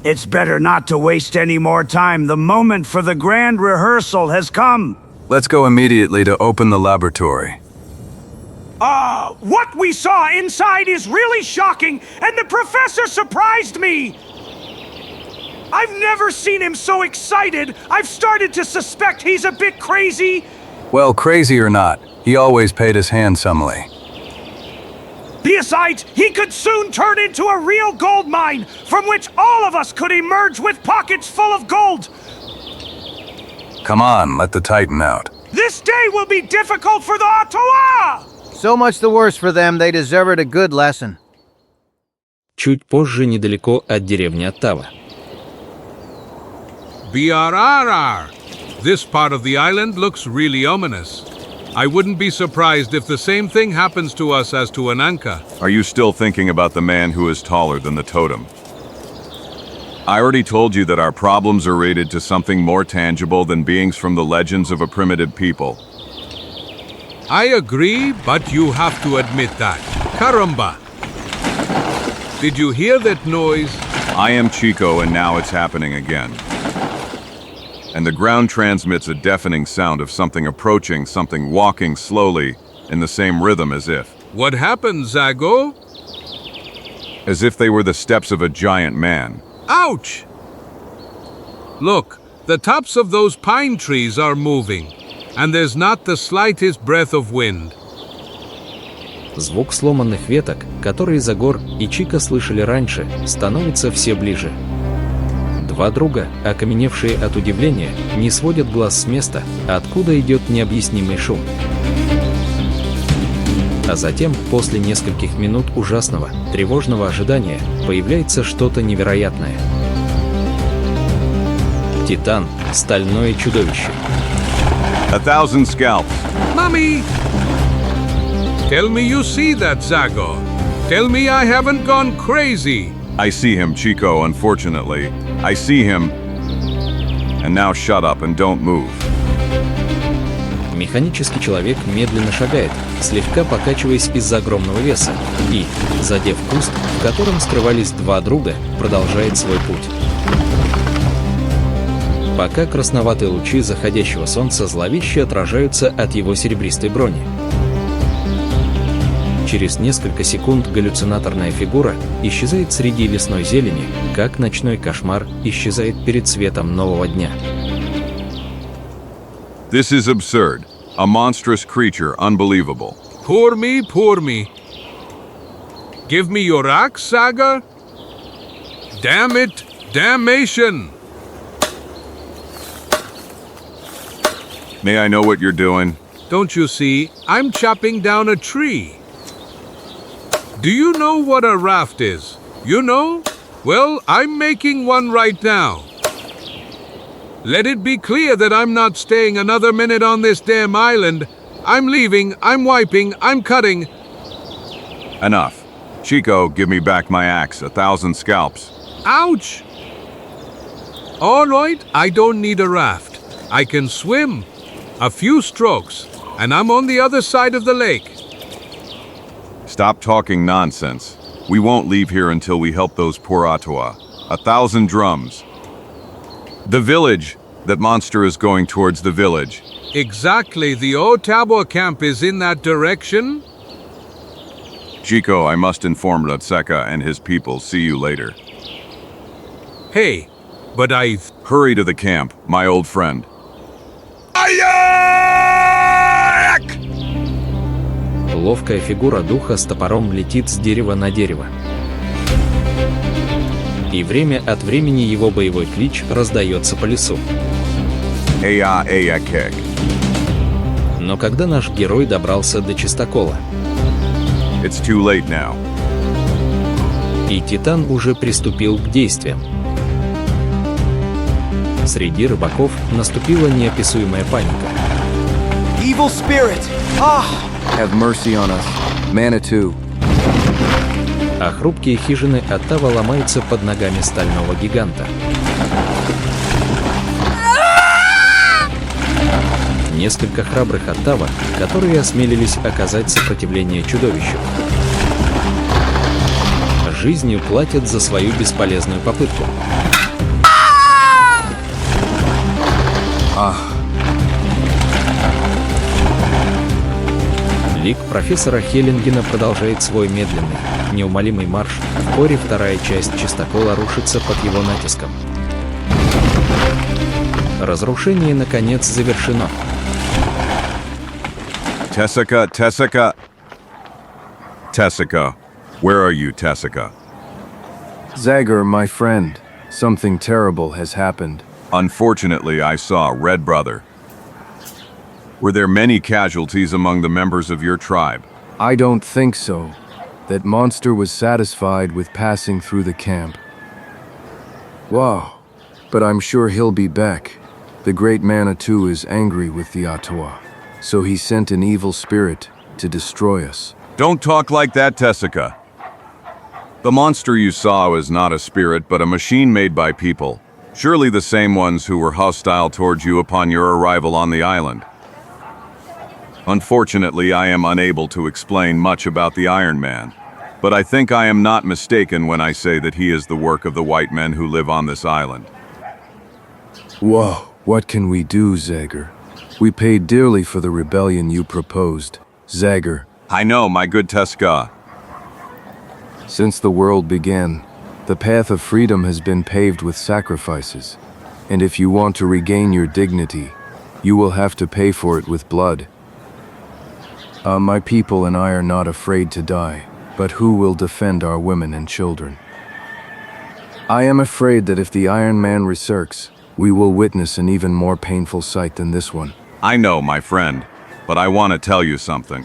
It's better not to waste any more time. The moment for the grand rehearsal has come. Let's go immediately to open the laboratory. What we saw inside is really shocking, and the professor surprised me! I've never seen him so excited. I've started to suspect he's a bit crazy. Well, crazy or not, he always paid his handsomely. Besides, he could soon turn into a real gold mine, from which all of us could emerge with pockets full of gold. Come on, let the Titan out. This day will be difficult for the Ottawa! So much the worse for them, they deserved a good lesson. Чуть позже недалеко от деревни Оттава. BRRR! This part of the island looks really ominous. I wouldn't be surprised if the same thing happens to us as to Ananka. Are you still thinking about the man who is taller than the totem? I already told you that our problems are related to something more tangible than beings from the legends of a primitive people. I agree, but you have to admit that. Caramba! Did you hear that noise? I am Chico, and now it's happening again. And the ground transmits a deafening sound of something approaching, something walking slowly, in the same rhythm as if. What happened, Zago? As if they were the steps of a giant man. Ouch! Look, the tops of those pine trees are moving, and there's not the slightest breath of wind. Звук сломанных веток, которые Загор и Чика слышали раньше, становится все ближе. Два друга, окаменевшие от удивления, не сводят глаз с места, откуда идет необъяснимый шум. А затем, после нескольких минут ужасного, тревожного ожидания, появляется что-то невероятное. Титан, стальное чудовище. 1,000 scalps. Mommy! Tell me you see that, Zagor. Tell me I haven't gone crazy. I see him, Chico, unfortunately. I see him. And now shut up and don't move. Механический человек медленно шагает, слегка покачиваясь из-за огромного веса, и, задев куст, в котором скрывались два друга, продолжает свой путь. Пока красноватые лучи заходящего солнца зловеще отражаются от его серебристой брони. Через несколько секунд галлюцинаторная фигура исчезает среди лесной зелени, как ночной кошмар исчезает перед светом нового дня. This is absurd. A monstrous creature, unbelievable. Poor me, poor me. Give me your axe, Zagor? Damn it, damnation! May I know what you're doing? Don't you see, I'm chopping down a tree. Do you know what a raft is? You know? Well, I'm making one right now. Let it be clear that I'm not staying another minute on this damn island. I'm leaving, I'm wiping, I'm cutting. Enough. Chico, give me back my axe, 1,000 scalps. Ouch! All right, I don't need a raft. I can swim. A few strokes, and I'm on the other side of the lake. Stop talking nonsense. We won't leave here until we help those poor Ottawa. 1,000 drums. The village. That monster is going towards the village. Exactly, the Ottawa camp is in that direction. Chico, I must inform Ratseka and his people. See you later. Hey, but Hurry to the camp, my old friend. Ловкая фигура духа с топором летит с дерева на дерево. И время от времени его боевой клич раздается по лесу. Эя, кек. Но когда наш герой добрался до чистокола, It's too late now. и Титан уже приступил к действиям, среди рыбаков наступила неописуемая паника. Evil spirit! Have mercy on us, Manitou. А хрупкие хижины Оттава ломаются под ногами стального гиганта. Несколько храбрых Оттава, которые осмелились оказать сопротивление чудовищу. Жизнью платят за свою бесполезную попытку. Лик профессора Хеллингена продолжает свой медленный, неумолимый марш. Вскоре вторая часть чистокола рушится под его натиском. Разрушение, наконец, завершено. Tessica. Where are you, Tessica? Zagor, my friend, something terrible has happened. Unfortunately, I saw Red Brother. Were there many casualties among the members of your tribe? I don't think so. That monster was satisfied with passing through the camp. Wow, but I'm sure he'll be back. The great Manitou is angry with the Ottawa, so he sent an evil spirit to destroy us. Don't talk like that, Tessica. The monster you saw was not a spirit, but a machine made by people. Surely the same ones who were hostile towards you upon your arrival on the island. Unfortunately, I am unable to explain much about the Iron Man, but I think I am not mistaken when I say that he is the work of the white men who live on this island. Whoa, what can we do, Zagor? We paid dearly for the rebellion you proposed, Zagor. I know, my good Tessica. Since the world began, the path of freedom has been paved with sacrifices, and if you want to regain your dignity, you will have to pay for it with blood. My people and I are not afraid to die, but who will defend our women and children? I am afraid that if the Iron Man resurrects, we will witness an even more painful sight than this one. I know, my friend, but I want to tell you something.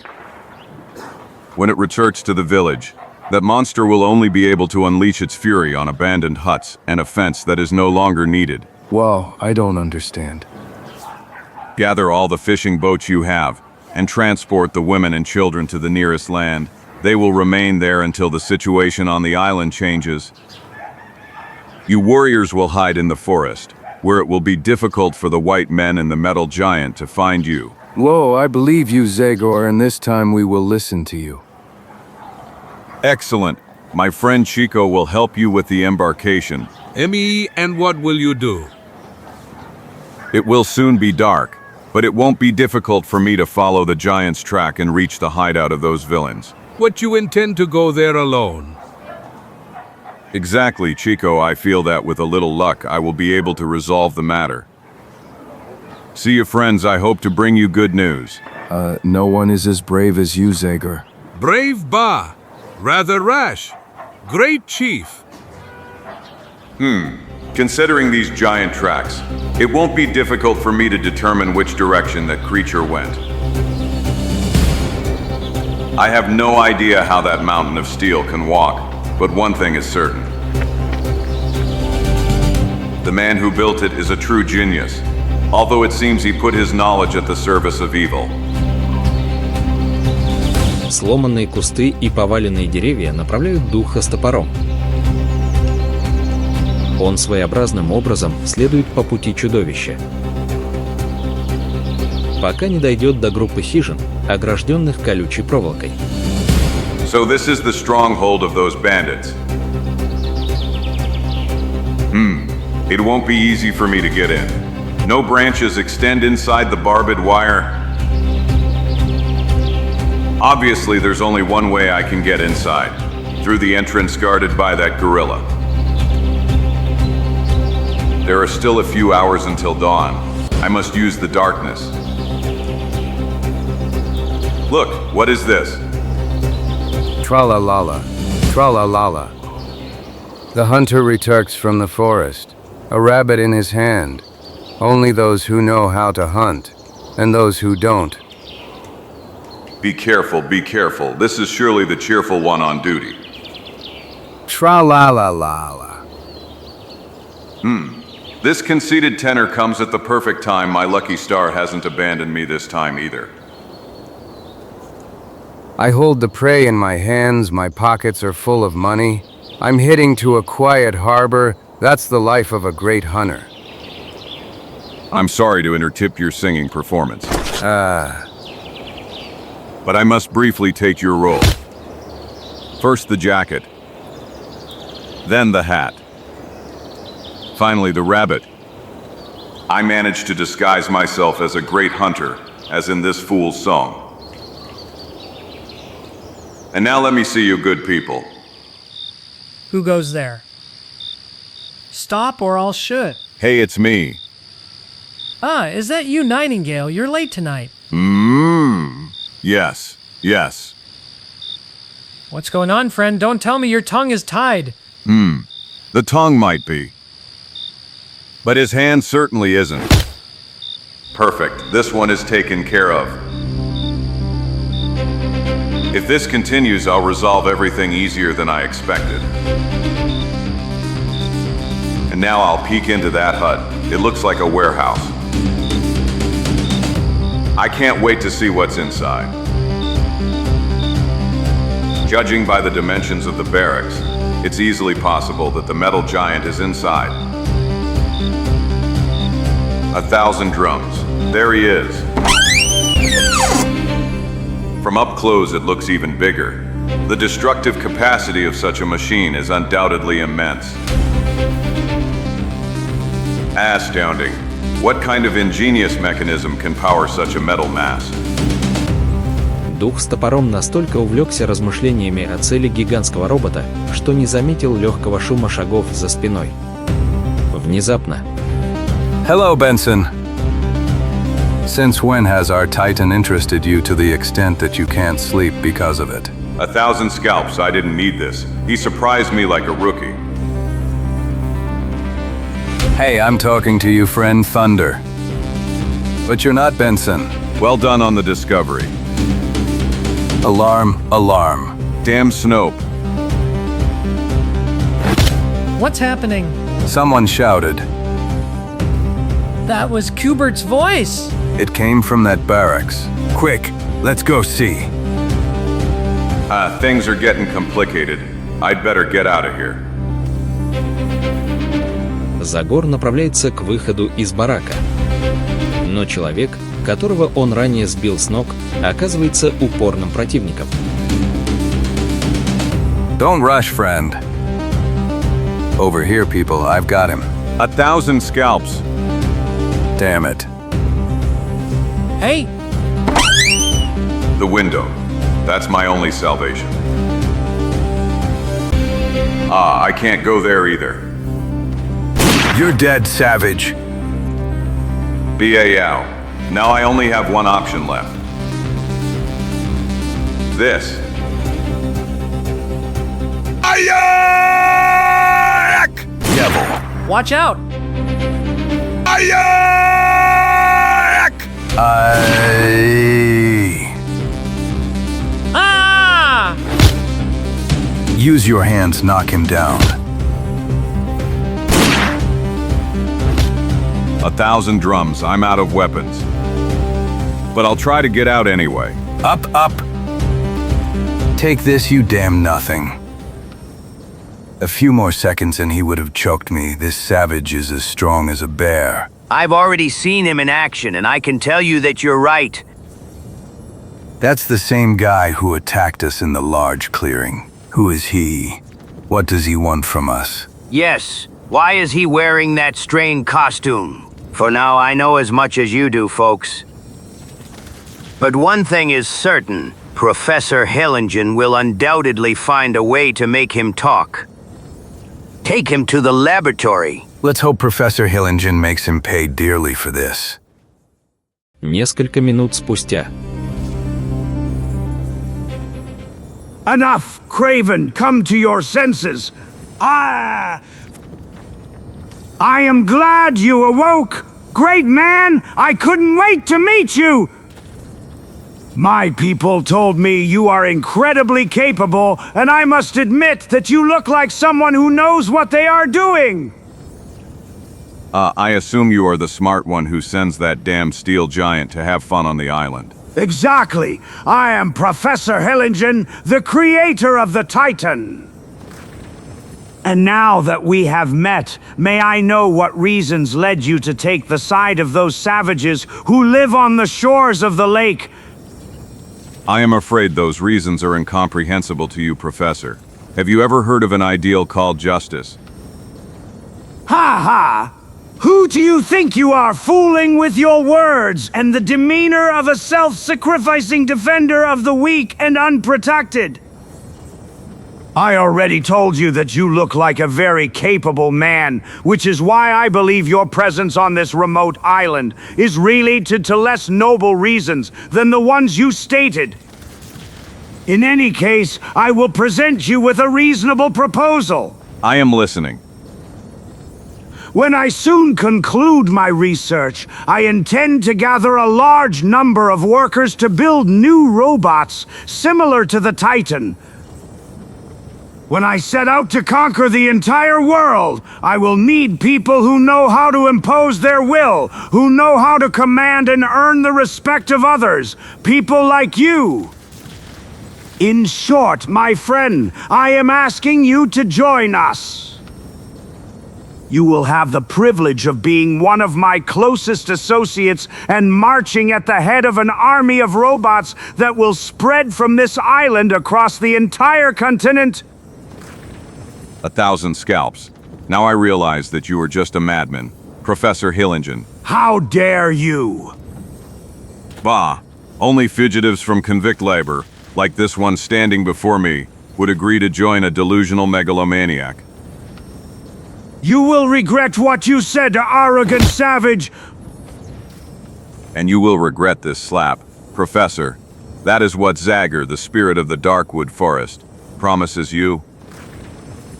When it returns to the village, that monster will only be able to unleash its fury on abandoned huts and a fence that is no longer needed. Wow, I don't understand. Gather all the fishing boats you have, and transport the women and children to the nearest land. They will remain there until the situation on the island changes. You warriors will hide in the forest, where it will be difficult for the white men and the metal giant to find you. Lo, I believe you, Zagor, and this time we will listen to you. Excellent. My friend Chico will help you with the embarkation. And what will you do? It will soon be dark, but it won't be difficult for me to follow the giant's track and reach the hideout of those villains. What you intend to go there alone? Exactly, Chico. I feel that with a little luck, I will be able to resolve the matter. See you, friends. I hope to bring you good news. No one is as brave as you, Zagor. Brave Ba. Rather rash. Great chief. Considering these giant tracks, it won't be difficult for me to determine which direction that creature went. I have no idea how that mountain of steel can walk, but one thing is certain. The man who built it is a true genius, although it seems he put his knowledge at the service of evil. Сломанные кусты и поваленные деревья направляют духа с топором. Он своеобразным образом следует по пути чудовища, пока не дойдет до группы хижин, огражденных колючей проволокой. So this is the stronghold of those bandits. It won't be easy for me to get in. No branches extend inside the barbed wire. Obviously, there's only one way I can get inside, through the entrance guarded by that gorilla. There are still a few hours until dawn. I must use the darkness. Look, what is this? Tra-la-la-la, tra-la-la-la. The hunter returns from the forest, a rabbit in his hand. Only those who know how to hunt, and those who don't. Be careful, be careful. This is surely the cheerful one on duty. Tra-la-la-la-la. This conceited tenor comes at the perfect time. My lucky star hasn't abandoned me this time either. I hold the prey in my hands, my pockets are full of money. I'm heading to a quiet harbor. That's the life of a great hunter. I'm sorry to interrupt your singing performance. But I must briefly take your role. First the jacket, then the hat, finally the rabbit. I managed to disguise myself as a great hunter, as in this fool's song. And now let me see you good people. Who goes there? Stop or I'll shoot. Hey, it's me. Ah, is that you, Nightingale? You're late tonight. Yes, yes. What's going on, friend? Don't tell me your tongue is tied. The tongue might be. But his hand certainly isn't. Perfect. This one is taken care of. If this continues, I'll resolve everything easier than I expected. And now I'll peek into that hut. It looks like a warehouse. I can't wait to see what's inside. Judging by the dimensions of the barracks, it's easily possible that the metal giant is inside. 1,000 drums. There he is. From up close, it looks even bigger. The destructive capacity of such a machine is undoubtedly immense. Astounding. What kind of ingenious mechanism can power such a metal mass? Дух с топором настолько увлекся размышлениями о цели гигантского робота, что не заметил легкого шума шагов за спиной. Внезапно. Hello, Benson. Since when has our Titan interested you to the extent that you can't sleep because of it? 1,000 scalps, I didn't need this. He surprised me like a rookie. Hey, I'm talking to you, friend Thunder. But you're not Benson. Well done on the discovery. Alarm, alarm. Damn Snope. What's happening? Someone shouted. That was Kubert's voice. It came from that barracks. Quick, let's go see. Things are getting complicated. I'd better get out of here. Загор направляется к выходу из барака. Но человек, которого он ранее сбил с ног, оказывается упорным противником. Don't rush, friend. Over here, people, I've got him. 1,000 scalps. Damn it. Hey, The window. That's my only salvation. I can't go there either. You're dead, savage. B.A.Yao. Now I only have one option left. This. Ayak! Devil. watch out! Ayak! Ah! Use your hands, knock him down. 1,000 drums. I'm out of weapons. But I'll try to get out anyway. Up, up. Take this, you damn nothing. A few more seconds and he would have choked me. This savage is as strong as a bear. I've already seen him in action, and I can tell you that you're right. That's the same guy who attacked us in the large clearing. Who is he? What does he want from us? Yes. Why is he wearing that strange costume? For now, I know as much as you do, folks. But one thing is certain. Professor Hellingen will undoubtedly find a way to make him talk. Take him to the laboratory. Let's hope Professor Hellingen makes him pay dearly for this. Несколько минут спустя. Enough, Craven, come to your senses. I am glad you awoke. Great man, I couldn't wait to meet you. My people told me you are incredibly capable, and I must admit that you look like someone who knows what they are doing. I assume you are the smart one who sends that damn steel giant to have fun on the island. Exactly. I am Professor Hellingen, the creator of the Titan. And now that we have met, may I know what reasons led you to take the side of those savages who live on the shores of the lake? I am afraid those reasons are incomprehensible to you, Professor. Have you ever heard of an ideal called justice? Ha ha! Who do you think you are, fooling with your words and the demeanor of a self-sacrificing defender of the weak and unprotected? I already told you that you look like a very capable man, which is why I believe your presence on this remote island is really to less noble reasons than the ones you stated. In any case, I will present you with a reasonable proposal. I am listening. When I soon conclude my research, I intend to gather a large number of workers to build new robots similar to the Titan. When I set out to conquer the entire world, I will need people who know how to impose their will, who know how to command and earn the respect of others, people like you. In short, my friend, I am asking you to join us. You will have the privilege of being one of my closest associates and marching at the head of an army of robots that will spread from this island across the entire continent. 1,000 scalps. Now I realize that you are just a madman. Professor Hellingen. How dare you? Bah! Only fugitives from convict labor, like this one standing before me, would agree to join a delusional megalomaniac. You will regret what you said, arrogant savage. And you will regret this slap, Professor. That is what Zagor, the spirit of the Darkwood Forest, promises you.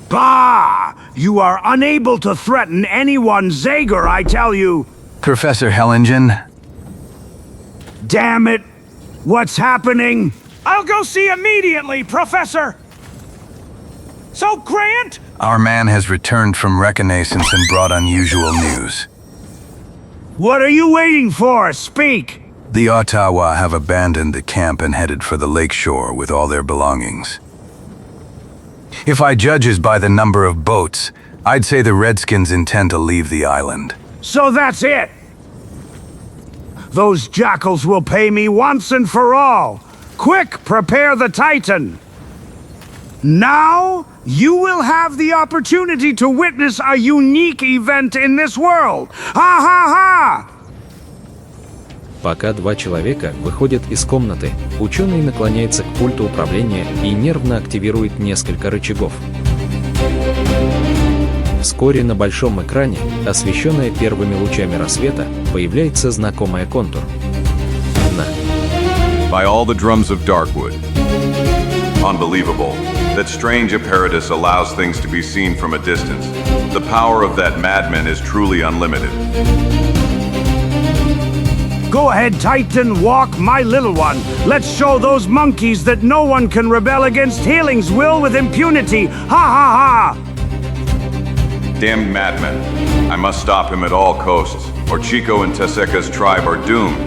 Bah! You are unable to threaten anyone, Zagor, I tell you. Professor Hellingen? Damn it! What's happening? I'll go see immediately, Professor! So, Grant? Our man has returned from reconnaissance and brought unusual news. What are you waiting for? Speak! The Ottawa have abandoned the camp and headed for the lakeshore with all their belongings. If I judges by the number of boats, I'd say the Redskins intend to leave the island. So that's it! Those jackals will pay me once and for all! Quick, prepare the Titan! Now, you will have the opportunity to witness a unique event in this world! Ha ha ha! Пока два человека выходят из комнаты, ученый наклоняется к пульту управления и нервно активирует несколько рычагов. Вскоре на большом экране, освещенная первыми лучами рассвета, появляется знакомый контур. By all the drums of Darkwood. Unbelievable. That strange apparatus allows things to be seen from a distance. The power of that madman is truly unlimited. Go ahead, Titan, walk, my little one. Let's show those monkeys that no one can rebel against Healing's will with impunity. Ha ha ha! Damned madman. I must stop him at all costs, or Chico and Teseka's tribe are doomed.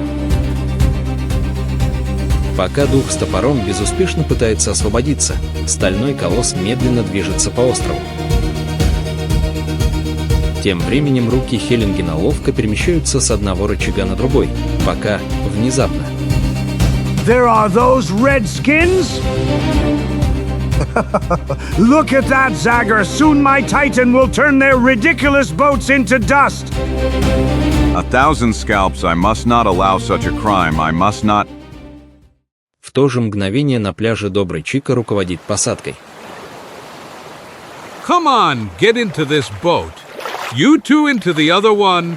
Пока дух с топором безуспешно пытается освободиться, стальной колосс медленно движется по острову. Тем временем руки Хеллингена ловко перемещаются с одного рычага на другой, пока внезапно. There are those redskins? Look at that, Zagor. Soon my Titan will turn their ridiculous boats into dust. 1,000 scalps, I must not allow such a crime, I must not... В то же мгновение на пляже добрый Чико руководит посадкой. Come on, get into this boat. You two into the other one.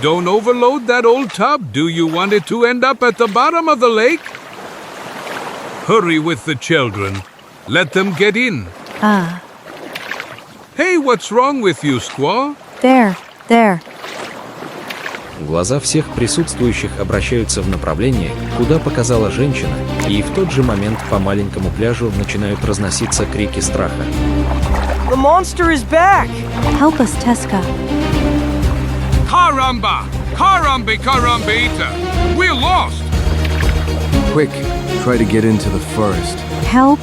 Don't overload that old tub. Do you want it to end up at the bottom of the lake? Hurry with the children. Let them get in. Hey, what's wrong with you, Squaw? There. Глаза всех присутствующих обращаются в направлении, куда показала женщина, и в тот же момент по маленькому пляжу начинают разноситься крики страха. The monster is back! Help us, Teska. Caramba! Carambita! We're lost! Quick, try to get into the forest. Help!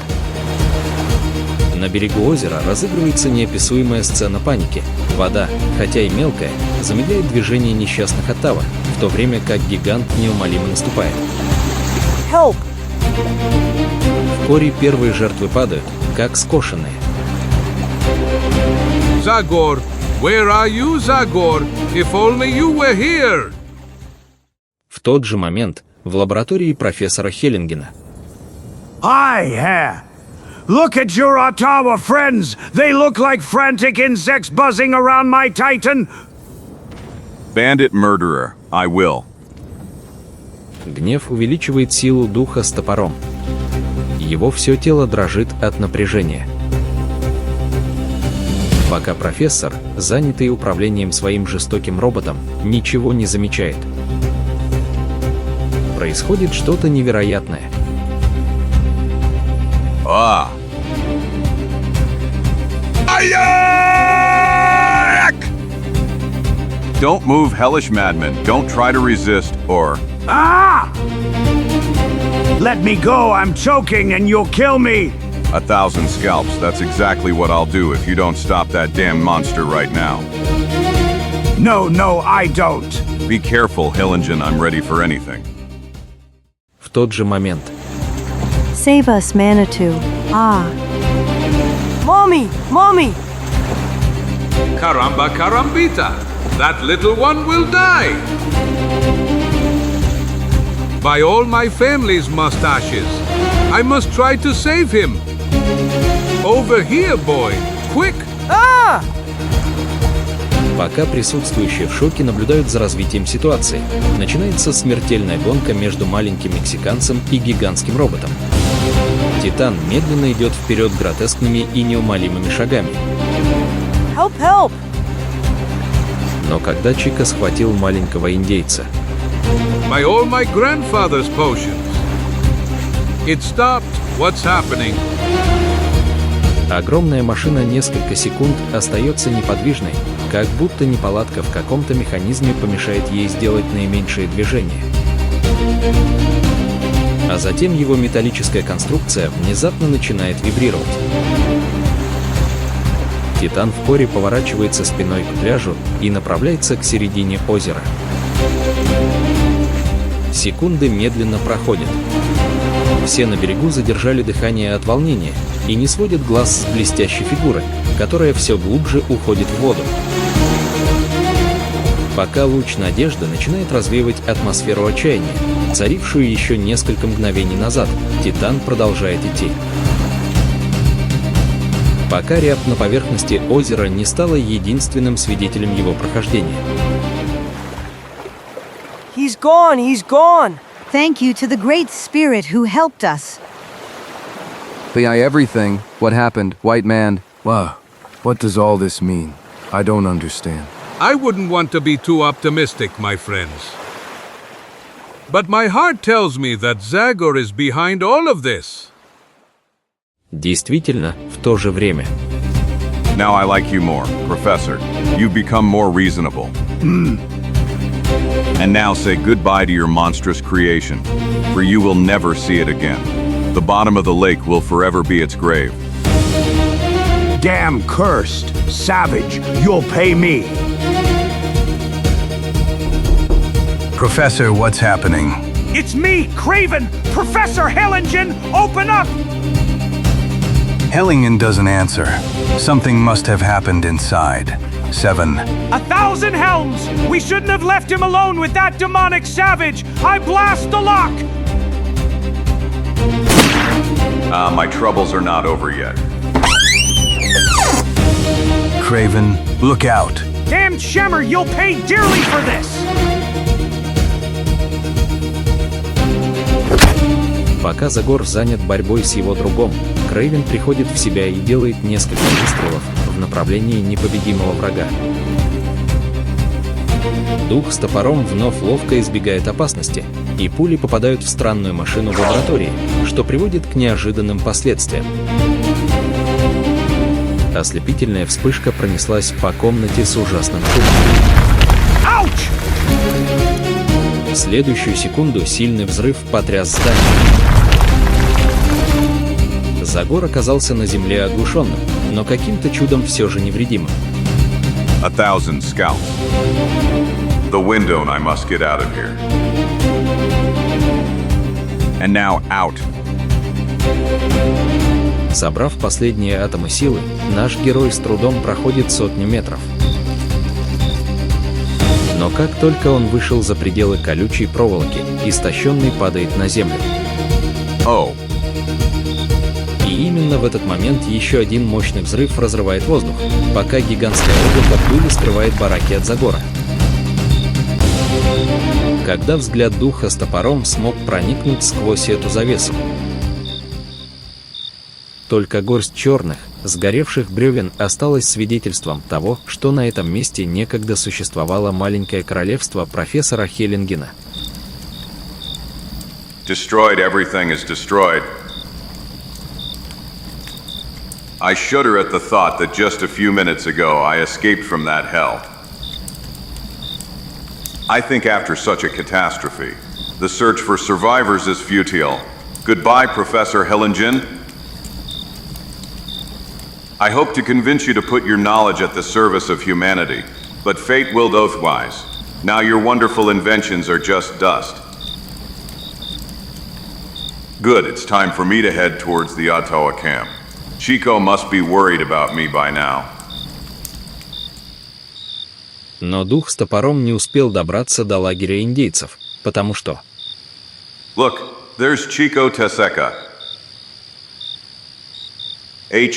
На берегу озера разыгрывается неописуемая сцена паники. Вода, хотя и мелкая, замедляет движение несчастных оттава, в то время как гигант неумолимо наступает. Help! Вскоре первые жертвы падают, как скошенные. Zagor, where are you, Zagor? If only you were here! В тот же момент в лаборатории профессора Хеллингена. Hi, look at your Ottawa friends! They look like frantic insects buzzing around my Titan! Bandit murderer, I will. Гнев увеличивает силу духа с топором. Его все тело дрожит от напряжения. Пока профессор, занятый управлением своим жестоким роботом, ничего не замечает. Происходит что-то невероятное. Don't move, hellish madman. Don't try to resist, or... Let me go, I'm choking and you'll kill me! 1,000 scalps, that's exactly what I'll do if you don't stop that damn monster right now. No, I don't. Be careful, Hillingen, I'm ready for anything. В тот же момент. Save us, Manitou. Mommy! Carambita! That little one will die! By all my family's mustaches, I must try to save him. Over here, boy! Quick! Пока присутствующие в шоке наблюдают за развитием ситуации, начинается смертельная гонка между маленьким мексиканцем и гигантским роботом. Титан медленно идет вперед гротескными и неумолимыми шагами. Help! Но когда Чико схватил маленького индейца, By all my grandfather's potions. It stopped. What's happening? огромная машина несколько секунд остается неподвижной, как будто неполадка в каком-то механизме помешает ей сделать наименьшее движение. А затем его металлическая конструкция внезапно начинает вибрировать. Титан в коре поворачивается спиной к пляжу и направляется к середине озера. Секунды медленно проходят. Все на берегу задержали дыхание от волнения и не сводят глаз с блестящей фигуры, которая все глубже уходит в воду. Пока луч надежды начинает развеивать атмосферу отчаяния, царившую еще несколько мгновений назад, Титан продолжает идти. Пока рябь на поверхности озера не стала единственным свидетелем его прохождения. He's gone, he's gone. Thank you to the Great Spirit who helped us. Everything. What happened, white man? Wow. What does all this mean? I don't understand. I wouldn't want to be too optimistic, my friends. But my heart tells me that Zagor is behind all of this. Действительно, в то же время. Now I like you more, Professor. You've become more reasonable. And now say goodbye to your monstrous creation, for you will never see it again. The bottom of the lake will forever be its grave. Damn cursed, savage, you'll pay me. Professor, what's happening? It's me, Craven! Professor Hellingen, open up! Hellingen doesn't answer. Something must have happened inside. 7. 1,000 helms! We shouldn't have left him alone with that demonic savage! I blast the lock! My troubles are not over yet. Craven, look out. Damn Shemmer, you'll pay dearly for this! Пока Загор занят борьбой с его другом, Крейвен приходит в себя и делает несколько выстрелов в направлении непобедимого врага. Дух с топором вновь ловко избегает опасности, и пули попадают в странную машину в лаборатории, что приводит к неожиданным последствиям. Ослепительная вспышка пронеслась по комнате с ужасным шумом. Ауч! В следующую секунду сильный взрыв потряс здание. Загор оказался на земле оглушенным, но каким-то чудом все же невредимым. 1,000 scalps. The window, and I must get out of here. And now out. Собрав последние атомы силы, наш герой с трудом проходит сотню метров. Но как только он вышел за пределы колючей проволоки, истощенный падает на землю. Oh. И именно в этот момент еще один мощный взрыв разрывает воздух, пока гигантское облако пыли скрывает бараки от Загора. Когда взгляд духа с топором смог проникнуть сквозь эту завесу. Только горсть черных, сгоревших бревен осталась свидетельством того, что на этом месте некогда существовало маленькое королевство профессора Хеллингена. Destroyed, everything is destroyed. I shudder at the thought that just a few minutes ago I escaped from that hell. I think after such a catastrophe, the search for survivors is futile. Goodbye, Professor Hellingen. I hope to convince you to put your knowledge at the service of humanity, but fate willed otherwise. Now your wonderful inventions are just dust. Good, it's time for me to head towards the Ottawa camp. Chico must be worried about me by now. Но дух с топором не успел добраться до лагеря индейцев, потому что... Look, there's Chico Teseka. Hey,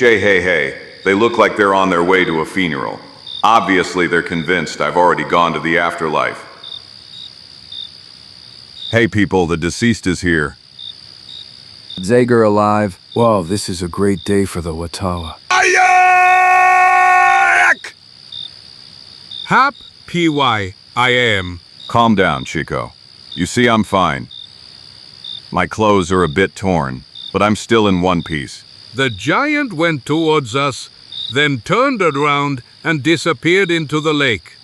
they look like they're on their way to a funeral. Obviously, they're convinced I've already gone to the afterlife. Hey people, the deceased is here. Zagor alive. Wow, this is a great day for the Ottawa. Hap, PY, I am. Calm down, Chico. You see, I'm fine. My clothes are a bit torn, but I'm still in one piece. The giant went towards us, then turned around and disappeared into the lake.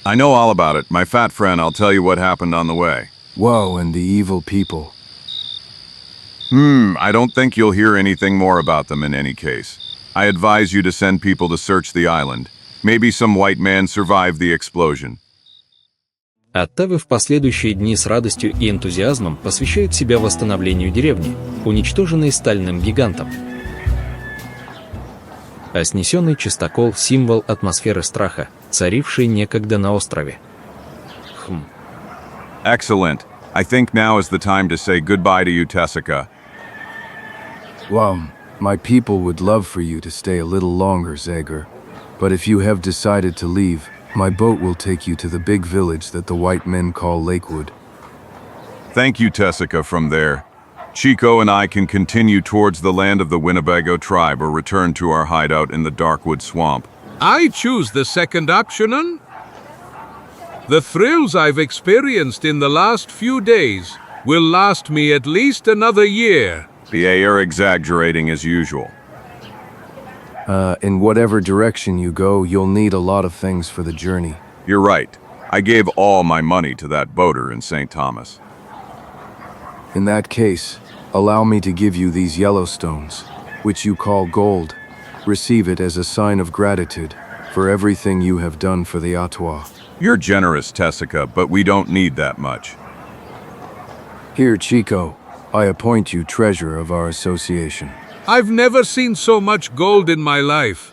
I know all about it. My fat friend, I'll tell you what happened on the way. Whoa, and the evil people. I don't think you'll hear anything more about them in any case. I advise you to send people to search the island. Maybe some white man survived the explosion. ОТТАВы в последующие дни с радостью и энтузиазмом посвящают себя восстановлению деревни, уничтоженной стальным гигантом. А снесенный чистокол – символ атмосферы страха, царившей некогда на острове. Excellent. I think now is the time to say goodbye to you, Tessica. Well, my people would love for you to stay a little longer, Zagor. But if you have decided to leave, my boat will take you to the big village that the white men call Lakewood. Thank you, Tessica, from there. Chico and I can continue towards the land of the Winnebago tribe or return to our hideout in the Darkwood swamp. I choose the second option. The thrills I've experienced in the last few days will last me at least another year. You're exaggerating as usual. In whatever direction you go, you'll need a lot of things for the journey. You're right. I gave all my money to that boater in St. Thomas. In that case, allow me to give you these yellow stones, which you call gold. Receive it as a sign of gratitude for everything you have done for the Ottawa. You're generous, Tessica, but we don't need that much. Here, Chico, I appoint you treasurer of our association. I've never seen so much gold in my life.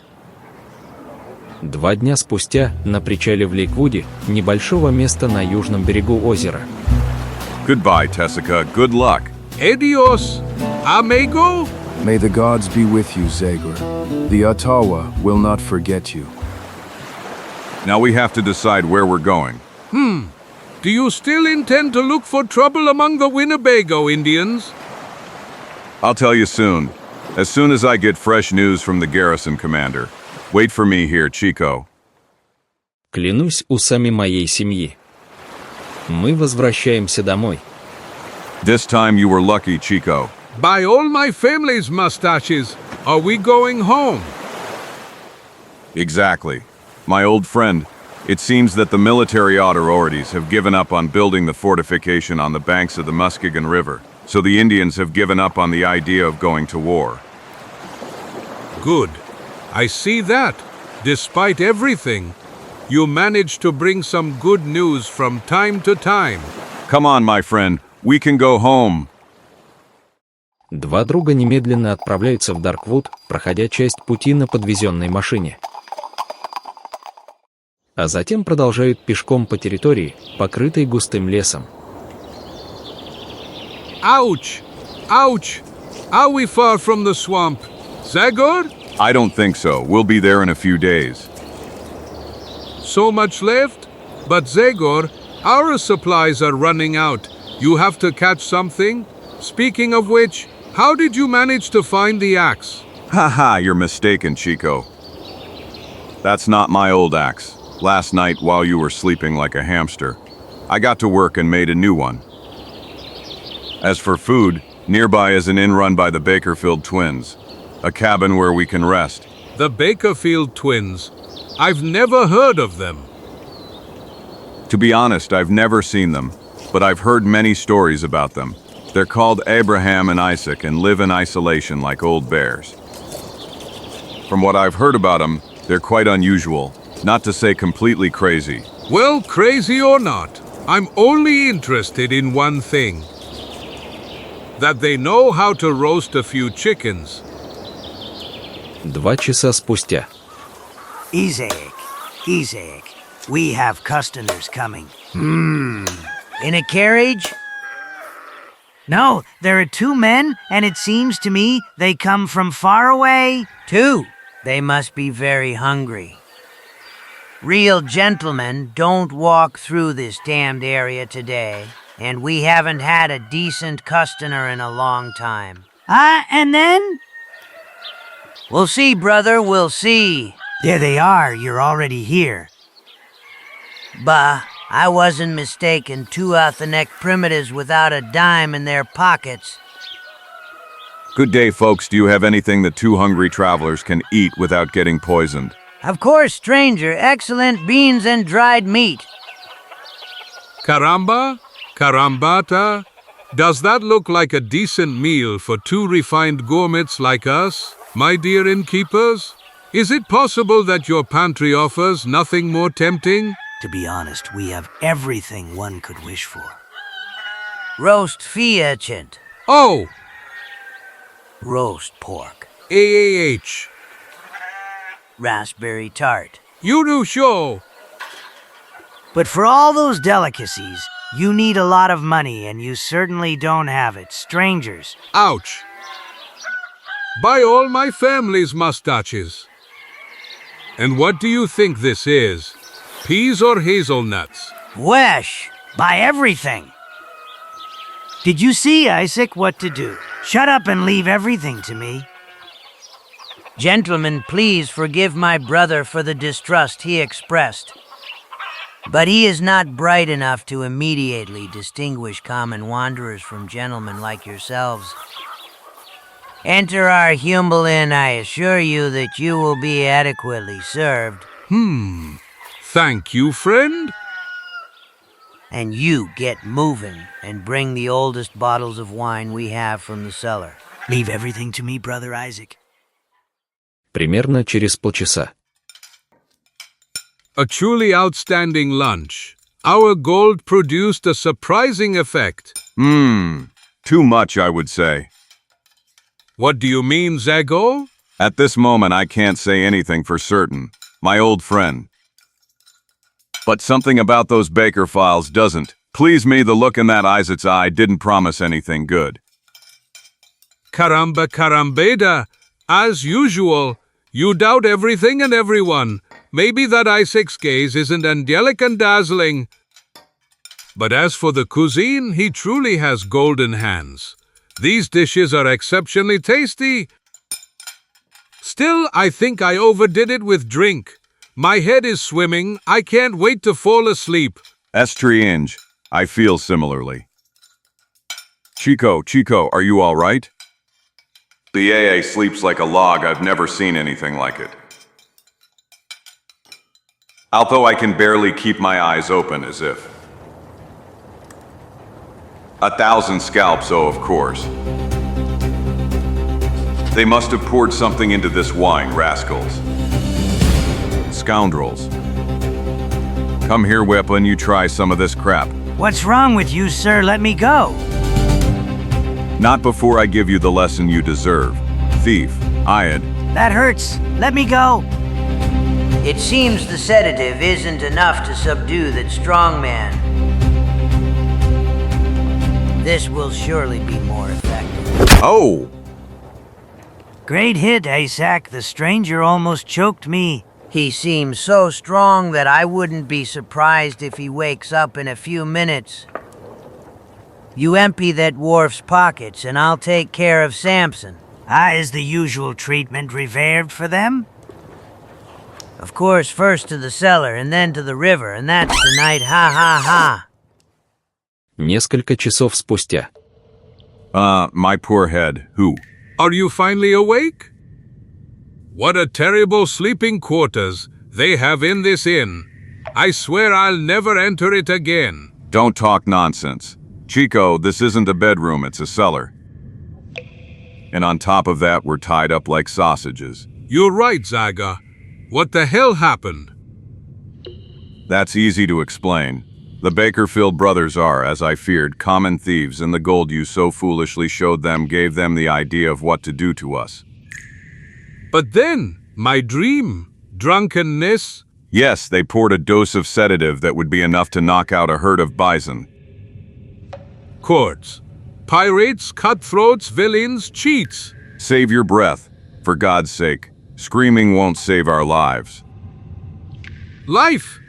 2 дня спустя, на причале в Лейквуде, небольшого места на южном берегу озера. Goodbye, Tessica. Good luck. Adios, amigo. May the gods be with you, Zagor. The Ottawa will not forget you. Now we have to decide where we're going. Do you still intend to look for trouble among the Winnebago Indians? I'll tell you soon. As soon as I get fresh news from the garrison commander. Wait for me here, Chico. Клянусь усами моей семьи. Мы возвращаемся домой. This time you were lucky, Chico. By all my family's mustaches, are we going home? Exactly. My old friend, it seems that the military authorities have given up on building the fortification on the banks of the Muskegon River, so the Indians have given up on the idea of going to war. Good. I see that, despite everything, you managed to bring some good news from time to time. Come on, my friend, we can go home. 2 друга немедленно отправляются в Дарквуд, проходя часть пути на подвезенной машине. А затем продолжают пешком по территории, покрытой густым лесом. Ouch! Ouch! Are we far from the swamp? Zagor? I don't think so. We'll be there in a few days. So much left? But Zagor, our supplies are running out. You have to catch something? Speaking of which, how did you manage to find the axe? Haha, you're mistaken, Chico. That's not my old axe. Last night, while you were sleeping like a hamster, I got to work and made a new one. As for food, nearby is an inn run by the Bakerfield twins, a cabin where we can rest. The Bakerfield twins? I've never heard of them. To be honest, I've never seen them, but I've heard many stories about them. They're called Abraham and Isaac and live in isolation like old bears. From what I've heard about them, they're quite unusual, not to say completely crazy. Well, crazy or not, I'm only interested in one thing. That they know how to roast a few chickens. 2 часа спустя. Isaac, we have customers coming. In a carriage? No, there are 2 men, and it seems to me they come from far away. 2. They must be very hungry. Real gentlemen don't walk through this damned area today, and we haven't had a decent customer in a long time. And then? We'll see, brother, we'll see. There they are, you're already here. Bah, I wasn't mistaken. 2 out-the-neck primitives without a dime in their pockets. Good day, folks. Do you have anything that 2 hungry travelers can eat without getting poisoned? Of course, stranger, excellent beans and dried meat. Caramba? Carambata? Does that look like a decent meal for two refined gourmets like us, my dear innkeepers? Is it possible that your pantry offers nothing more tempting? To be honest, we have everything one could wish for. Roast fiachent. Oh! Roast pork. AAH. Raspberry tart. You do show. But for all those delicacies, you need a lot of money, and you certainly don't have it, strangers. Ouch. Buy all my family's mustaches. And what do you think this is? Peas or hazelnuts? Wesh, buy everything. Did you see, Isaac, what to do? Shut up and leave everything to me. Gentlemen, please forgive my brother for the distrust he expressed. But he is not bright enough to immediately distinguish common wanderers from gentlemen like yourselves. Enter our humble inn, I assure you that you will be adequately served. Thank you, friend. And you get moving and bring the oldest bottles of wine we have from the cellar. Leave everything to me, brother Isaac. Примерно через полчаса. A truly outstanding lunch. Our gold produced a surprising effect. Too much, I would say. What do you mean, Zagor? At this moment, I can't say anything for certain. My old friend. But something about those Baker files doesn't. Please me, the look in that Isaac's eye didn't promise anything good. Caramba carambeda. As usual, you doubt everything and everyone. Maybe that Isaac's gaze isn't angelic and dazzling. But as for the cuisine, he truly has golden hands. These dishes are exceptionally tasty. Still, I think I overdid it with drink. My head is swimming. I can't wait to fall asleep. Strange. I feel similarly. Chico, are you all right? The AA sleeps like a log. I've never seen anything like it. Although I can barely keep my eyes open, as if 1,000 scalps, oh, of course. They must have poured something into this wine, rascals. Scoundrels. Come here, Whip, and you try some of this crap. What's wrong with you, sir? Let me go. Not before I give you the lesson you deserve. Thief. Iad. That hurts. Let me go. It seems the sedative isn't enough to subdue that strong man. This will surely be more effective. Oh! Great hit, Isaac. The stranger almost choked me. He seems so strong that I wouldn't be surprised if he wakes up in a few minutes. You empty that dwarf's pockets, and I'll take care of Samson. Is the usual treatment reserved for them? Of course, first to the cellar, and then to the river, and that's tonight, ha ha ha. Несколько часов спустя. My poor head. Who? Are you finally awake? What a terrible sleeping quarters they have in this inn. I swear I'll never enter it again. Don't talk nonsense. Chico, this isn't a bedroom, it's a cellar. And on top of that, we're tied up like sausages. You're right, Zaga. What the hell happened? That's easy to explain. The Bakerfield brothers are, as I feared, common thieves, and the gold you so foolishly showed them gave them the idea of what to do to us. But then, my dream, drunkenness. Yes, they poured a dose of sedative that would be enough to knock out a herd of bison. Courts, pirates, cutthroats, villains, cheats. Save your breath, for God's sake. Screaming won't save our lives. Life?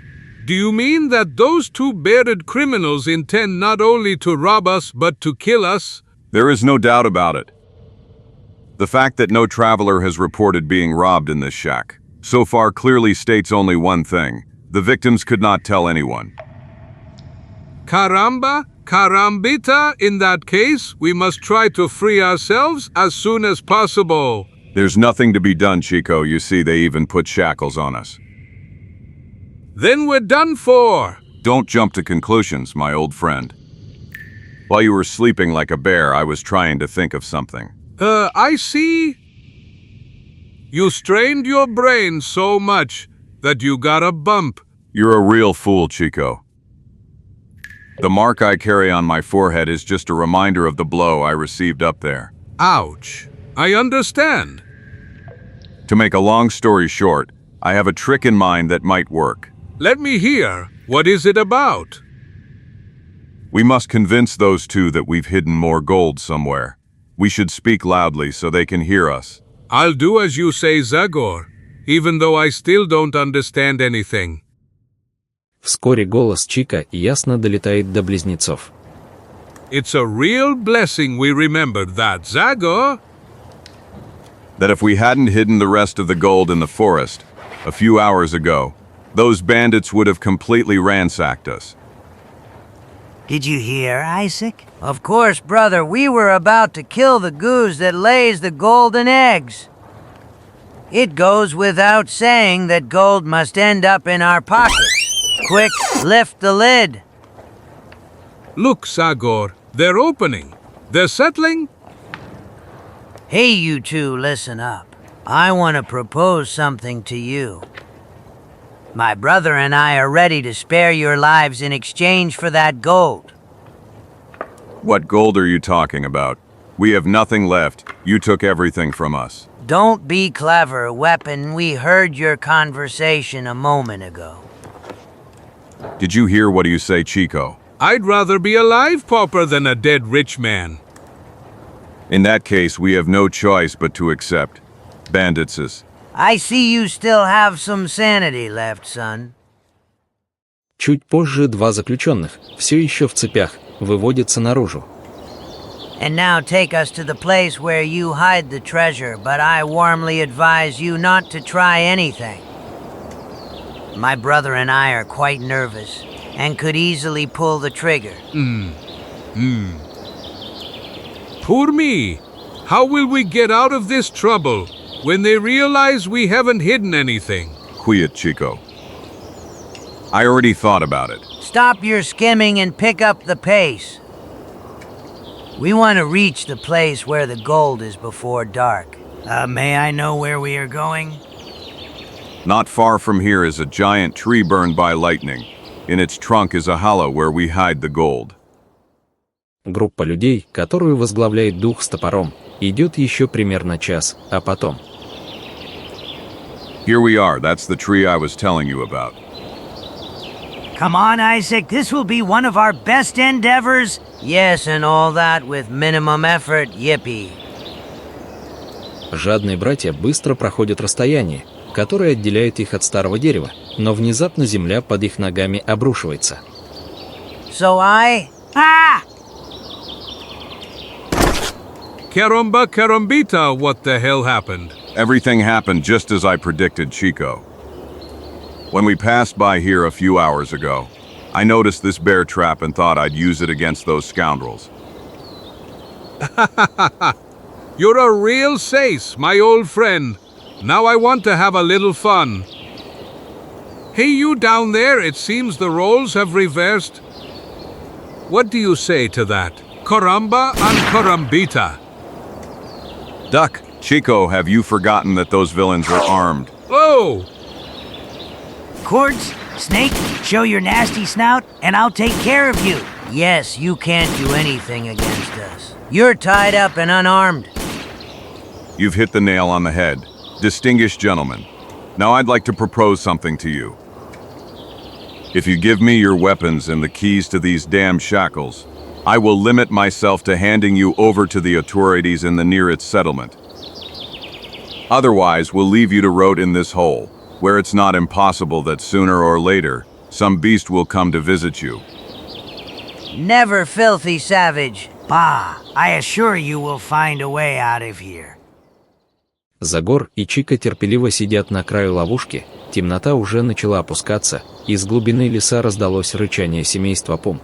Do you mean that those two bearded criminals intend not only to rob us but to kill us? There is no doubt about it. The fact that no traveler has reported being robbed in this shack so far clearly states only one thing. The victims could not tell anyone. Caramba, carambita, in that case, we must try to free ourselves as soon as possible. There's nothing to be done, Chico. You see, they even put shackles on us. Then we're done for. Don't jump to conclusions, my old friend. While you were sleeping like a bear, I was trying to think of something. I see. You strained your brain so much that you got a bump. You're a real fool, Chico. The mark I carry on my forehead is just a reminder of the blow I received up there. Ouch. I understand. To make a long story short, I have a trick in mind that might work. Let me hear. What is it about? We must convince those two that we've hidden more gold somewhere. We should speak loudly so they can hear us. I'll do as you say, Zagor, even though I still don't understand anything. Вскоре голос Чика ясно долетает до близнецов. It's a real blessing we remembered that, Zagor. That if we hadn't hidden the rest of the gold in the forest a few hours ago, those bandits would have completely ransacked us. Did you hear, Isaac? Of course, brother, we were about to kill the goose that lays the golden eggs. It goes without saying that gold must end up in our pockets. Quick, lift the lid. Look, Zagor, they're opening. They're settling. Hey, you two, listen up. I want to propose something to you. My brother and I are ready to spare your lives in exchange for that gold. What gold are you talking about? We have nothing left. You took everything from us. Don't be clever, Weapon. We heard your conversation a moment ago. Did you hear what you say, Chico? I'd rather be a live pauper than a dead rich man. In that case, we have no choice but to accept. Bandits. I see you still have some sanity left, son. Чуть позже два заключенных, все еще в цепях, выводятся наружу. And now take us to the place where you hide the treasure, but I warmly advise you not to try anything. My brother and I are quite nervous and could easily pull the trigger. Poor me. How will we get out of this trouble when they realize we haven't hidden anything? Quiet, Chico. I already thought about it. Stop your skimming and pick up the pace. We want to reach the place where the gold is before dark. May I know where we are going? Not far from here is a giant tree burned by lightning. In its trunk is a hollow where we hide the gold. Группа людей, которую возглавляет дух с топором, идет еще примерно час, а потом. Here we are. That's the tree I was telling you about. Come on, Isaac. This will be one of our best endeavors. Yes, and all that with minimum effort. Yippee. Жадные братья быстро проходят расстояние, которое отделяет их от старого дерева, но внезапно земля под их ногами обрушивается. So Caramba, carambita, what the hell happened? Everything happened just as I predicted, Chico. When we passed by here a few hours ago, I noticed this bear trap and thought I'd use it against those scoundrels. You're a real sace, my old friend. Now I want to have a little fun. Hey, you down there, it seems the roles have reversed. What do you say to that? Caramba and carambita. Duck, Chico, have you forgotten that those villains are armed? Oh! Cords, Snake, show your nasty snout, and I'll take care of you. Yes, you can't do anything against us. You're tied up and unarmed. You've hit the nail on the head. Distinguished gentlemen, now I'd like to propose something to you. If you give me your weapons and the keys to these damn shackles, I will limit myself to handing you over to the authorities in the nearest settlement. Otherwise, we'll leave you to rot in this hole, where it's not impossible that sooner or later, some beast will come to visit you. Never filthy savage. Bah, I assure you we'll find a way out of here. Загор и Чика терпеливо сидят на краю ловушки, темнота уже начала опускаться, из глубины леса раздалось рычание семейства Пум.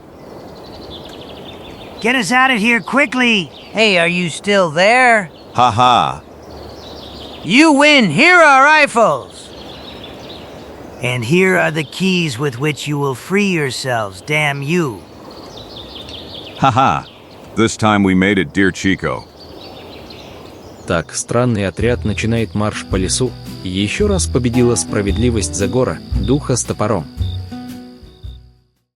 Get us out of here quickly! Hey, are you still there? Ha ha! You win. Here are rifles. And here are the keys with which you will free yourselves, damn you. Haha. This time we made it, dear Chico. Так, странный отряд начинает марш по лесу, и еще раз победила справедливость Загора, духа с топором.